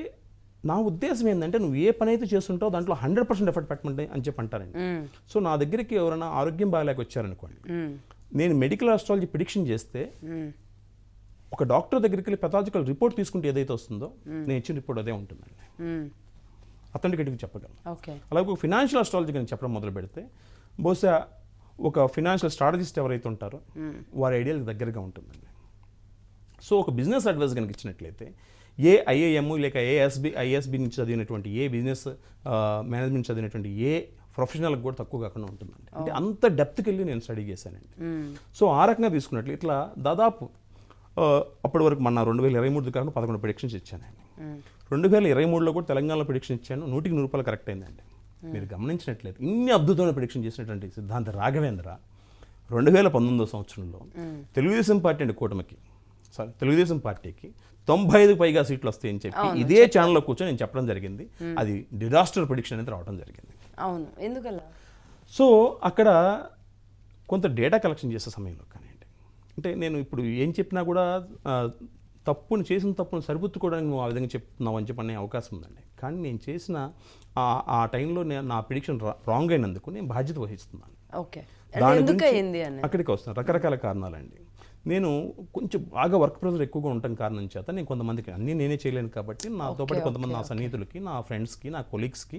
నా ఉద్దేశం ఏంటంటే నువ్వు ఏ పని అయితే చేస్తుంటావు దాంట్లో 100% ఎఫర్ట్ పెట్టమంటే అని చెప్పి అంటారండి. సో నా దగ్గరికి ఎవరైనా ఆరోగ్యం బాగాలేక వచ్చారనుకోండి, నేను మెడికల్ ఆస్ట్రాలజీ ప్రిడిక్షన్ చేస్తే ఒక డాక్టర్ దగ్గరికి వెళ్ళి పెథాలజికల్ రిపోర్ట్ తీసుకుంటే ఏదైతే వస్తుందో నేను ఇచ్చిన రిపోర్ట్ అదే ఉంటుందండి, అథెంటికేట్గా చెప్పగలను. అలాగే ఒక ఫినాన్షియల్ ఆస్ట్రాలజీ కానీ చెప్పడం మొదలు పెడితే బహుశా ఒక ఫినాన్షియల్ స్ట్రాటజిస్ట్ ఎవరైతే ఉంటారో వారి ఐడియాలకు దగ్గరగా ఉంటుందండి. సో ఒక బిజినెస్ అడ్వైస్ కనుక ఇచ్చినట్లయితే ఏ ఐఏఎం లేక ఐఎస్బి నుంచి చదివినటువంటి, ఏ బిజినెస్ మేనేజ్మెంట్ చదివినటువంటి ఏ ప్రొఫెషనల్కి కూడా తక్కువ కాకుండా ఉంటుందండి. అంటే అంత డెప్త్కి వెళ్ళి నేను స్టడీ చేశానండి. సో ఆ రకంగా తీసుకున్నట్లు ఇట్లా దాదాపు అప్పటి వరకు మన 2023 కాకుండా 11 ప్రిడిక్షన్స్ ఇచ్చానండి. 2023లో కూడా తెలంగాణలో ప్రిడిక్షన్ ఇచ్చాను, 100కి 100 కరెక్ట్ అయిందండి. మీరు గమనించినట్లయితే ఇన్ని అద్భుతమైన ప్రిడిక్షన్ చేసినటువంటి సిద్ధాంత రాఘవేంద్ర 2019 సంవత్సరంలో తెలుగుదేశం పార్టీ అండి కూటమికి, తెలుగుదేశం పార్టీకి 95 పైగా సీట్లు వస్తాయని చెప్పి ఇదే ఛానల్లో కూర్చొని నేను చెప్పడం జరిగింది. అది డిజాస్టర్ ప్రిడిక్షన్ అనేది రావడం జరిగింది. అవును, ఎందుకలా? సో అక్కడ కొంత డేటా కలెక్షన్ చేసే సమయంలో కానివ్వండి, అంటే నేను ఇప్పుడు ఏం చెప్పినా కూడా చేసిన తప్పును సరిపుచ్చుకోవడానికి నువ్వు ఆ విధంగా చెప్తున్నావు అని చెప్పనే అవకాశం ఉందండి. కానీ నేను చేసిన ఆ టైంలో నా ప్రిడిక్షన్ రాంగ్ అయినందుకు నేను బాధ్యత వహిస్తున్నాను. అక్కడికి వస్తున్నాను, రకరకాల కారణాలండి. నేను కొంచెం బాగా వర్క్ ప్రెషర్ ఎక్కువగా ఉండటం కారణం చేత నేను కొంతమందికి అన్నీ నేనే చేయలేను కాబట్టి నాతో పాటు కొంతమంది నా సన్నిహితులకి, నా ఫ్రెండ్స్కి, నా కొలీగ్స్కి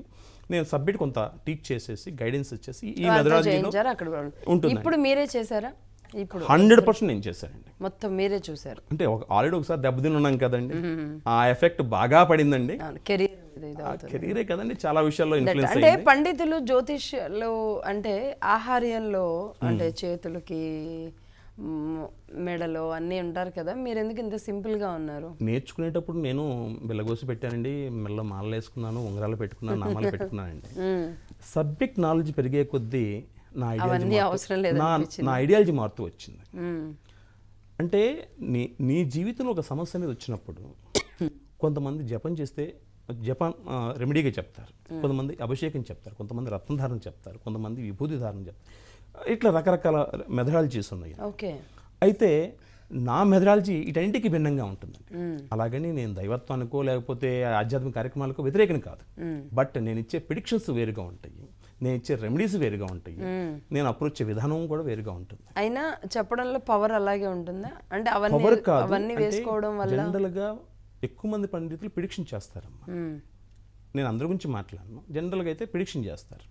నేను సబ్జెక్ట్ కొంత టీచ్ చేసేసి గైడెన్స్ ఇచ్చేసి ఈ మెథడాలజీలో ఉంటుంది. ఇప్పుడు మీరే చేశారా? ఇప్పుడు 100% నేను చేశానండి, మొత్తం మీరే చూసారు. అంటే ఆల్రెడీ ఒకసారి దెబ్బతిని ఉన్నాం కదండి, ఆ ఎఫెక్ట్ బాగా పడిందండి. కెరీరే కదండి, చాలా విషయాల్లో ఇన్ఫ్లుయెన్స్ అంటే పండితులు జ్యోతిష్యాలు అంటే ఆహార్యంలో అంటే చేతులకి మెడలో అన్నీ ఉంటారు కదా, మీరు ఎందుకు ఇంత సింపుల్గా ఉన్నారు? నేర్చుకునేటప్పుడు నేను బిల్లగోసి పెట్టానండి, మెల్ల మాలలు వేసుకున్నాను, ఉంగరాలు పెట్టుకున్నాను, నామాలు పెట్టుకున్నానండి. సబ్జెక్ట్ నాలెడ్జ్ పెరిగే కొద్దీ నా ఐడియాలజీ మారుతూ వచ్చింది. అంటే నీ జీవితంలో ఒక సమస్య అనేది వచ్చినప్పుడు కొంతమంది జపం చేస్తే రెమెడీగా చెప్తారు, కొంతమంది అభిషేకం చెప్తారు, కొంతమంది రత్నధారణ చెప్తారు, కొంతమంది విభూతి ధారణ చెప్తారు. ఇట్లా రకరకాల మెథడాలజీస్ ఉన్నాయి. అయితే నా మెథడాలజీ ఇటన్నిటికీ భిన్నంగా ఉంటుందండి. అలాగని నేను దైవత్వానికో లేకపోతే ఆధ్యాత్మిక కార్యక్రమాలకో వ్యతిరేకం కాదు, బట్ నేను ఇచ్చే ప్రిడిక్షన్స్ వేరుగా ఉంటాయి, నేను ఇచ్చే రెమెడీస్ వేరుగా ఉంటాయి, నేను అప్రోచ్ విధానం కూడా వేరుగా ఉంటుంది. అయినా చెప్పడంలో పవర్ అలాగే ఉంటుందా? అంటే పవర్ కాదు, జనరల్గా ఎక్కువ మంది పండితులు ప్రిడిక్షన్ చేస్తారమ్మా. నేను అందరి గురించి మాట్లాడను, జనరల్గా అయితే ప్రిడిక్షన్ చేస్తారు.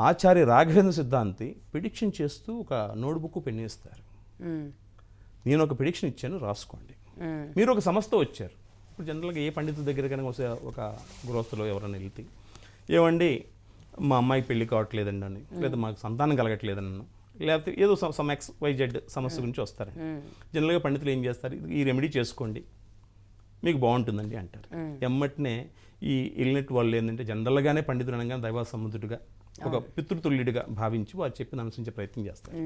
ఆచార్య రాఘవేంద్ర సిద్ధాంతి ప్రిడిక్షన్ చేస్తూ ఒక నోట్బుక్ పెన్ ఇస్తారు, నేను ఒక ప్రిడిక్షన్ ఇచ్చాను రాసుకోండి. మీరు ఒక సంస్థ వచ్చారు, ఇప్పుడు జనరల్గా ఏ పండితుల దగ్గర కనుక ఒక గృహస్థులో ఎవరైనా వెళ్తే, ఏమండి మా అమ్మాయికి పెళ్లి కావట్లేదండి అని, లేదా మాకు సంతానం కలగట్లేదన్న, లేకపోతే ఏదో సమ్ XYZ సమస్య గురించి వస్తారు. జనరల్గా పండితులు ఏం చేస్తారు, ఈ రెమెడీ చేసుకోండి, మీకు బాగుంటుందండి అంటారు. ఎమ్మటినే ఈ ఇల్నెట్ వాళ్ళు ఏంటంటే జనరల్గానే పండితుడు అనగానే దైవ సముద్రుడిగా ఒక పితృతుల్యుడిగా భావించి వారు చెప్పిన అనుసరించే ప్రయత్నం చేస్తారు.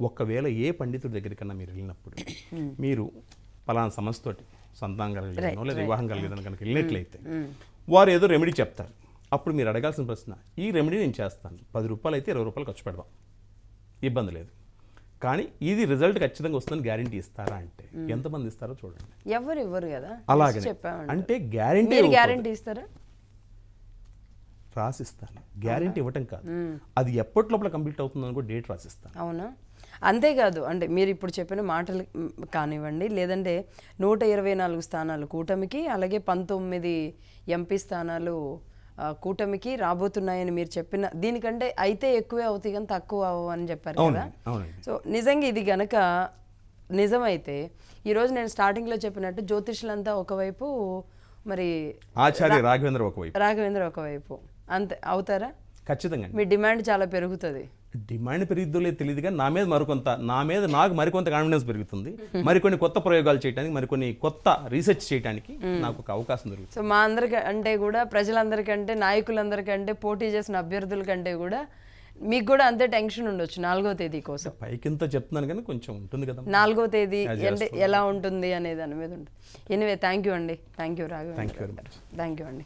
ఒకవేళ ఏ పండితుడి దగ్గరికన్నా మీరు వెళ్ళినప్పుడు మీరు పలానా సమస్యతోటి సంతానం కలగలేదనో లేదా వివాహం కలగలేదని కనుక వెళ్ళినట్లయితే వారు ఏదో రెమెడీ చెప్తారు. అప్పుడు మీరు అడగాల్సిన ప్రశ్న, ఈ రెమెడీ నేను చేస్తాను, 10 రూపాయలు అయితే 20 రూపాయలు ఖర్చు పెడదాం, ఇబ్బంది లేదు, కానీ ఇది రిజల్ట్ ఖచ్చితంగా వస్తుందని గ్యారంటీ ఇస్తారా అంటే ఎంతమంది ఇస్తారో చూడండి. ఎవరు ఇవ్వరు కదా. అలాగే అంటే గ్యారంటీ గ్యారంటీ ఇస్తారా? రాసిస్తాను, గ్యారంటీ ఇవ్వటం కాదు, అది ఎప్పటి లోపల కంప్లీట్ అవుతుందని కూడా డేట్ రాసిస్తాను. అవునా? అంతేకాదు, అంటే మీరు ఇప్పుడు చెప్పిన మాటలు కానివ్వండి, లేదంటే 124 స్థానాలు కూటమికి, అలాగే 19 ఎంపీ స్థానాలు కూటమికి రాబోతున్నాయని మీరు చెప్పిన దీనికంటే అయితే ఎక్కువే అవుతాయి కానీ తక్కువ అవ్వవు అని చెప్పారు కదా. సో నిజంగా ఇది గనక నిజమైతే ఈరోజు నేను స్టార్టింగ్లో చెప్పినట్టు జ్యోతిష్యులంతా ఒకవైపు, మరి ఆచార్య రాఘవేంద్ర ఒకవైపు, అంతే అవుతారా? ఖచ్చితంగా మీ డిమాండ్ చాలా పెరుగుతుంది. డిమాండ్ పెరుగుద్దో లేదు తెలియదు కానీ నాకు మరికొంత కాన్ఫిడెన్స్ పెరుగుతుంది, మరికొన్ని కొత్త ప్రయోగాలు చేయడానికి, మరికొన్ని కొత్త రీసెర్చ్ చేయడానికి నాకు ఒక అవకాశం దొరుకుతుంది. సో మా అందరికంటే కూడా, ప్రజలందరికంటే, నాయకులందరికంటే, పోటీ చేసిన అభ్యర్థుల కంటే కూడా మీకు కూడా అంతే టెన్షన్ ఉండొచ్చు 4వ తేదీ కోసం. పైకింత చెప్తున్నాను కానీ కొంచెం ఉంటుంది కదా 4వ తేదీ అంటే ఎలా ఉంటుంది అనే దాని మీద ఉంటుంది. ఎనీవే థ్యాంక్ యూ అండి. Thank you Raghavendra. Thank you అండి.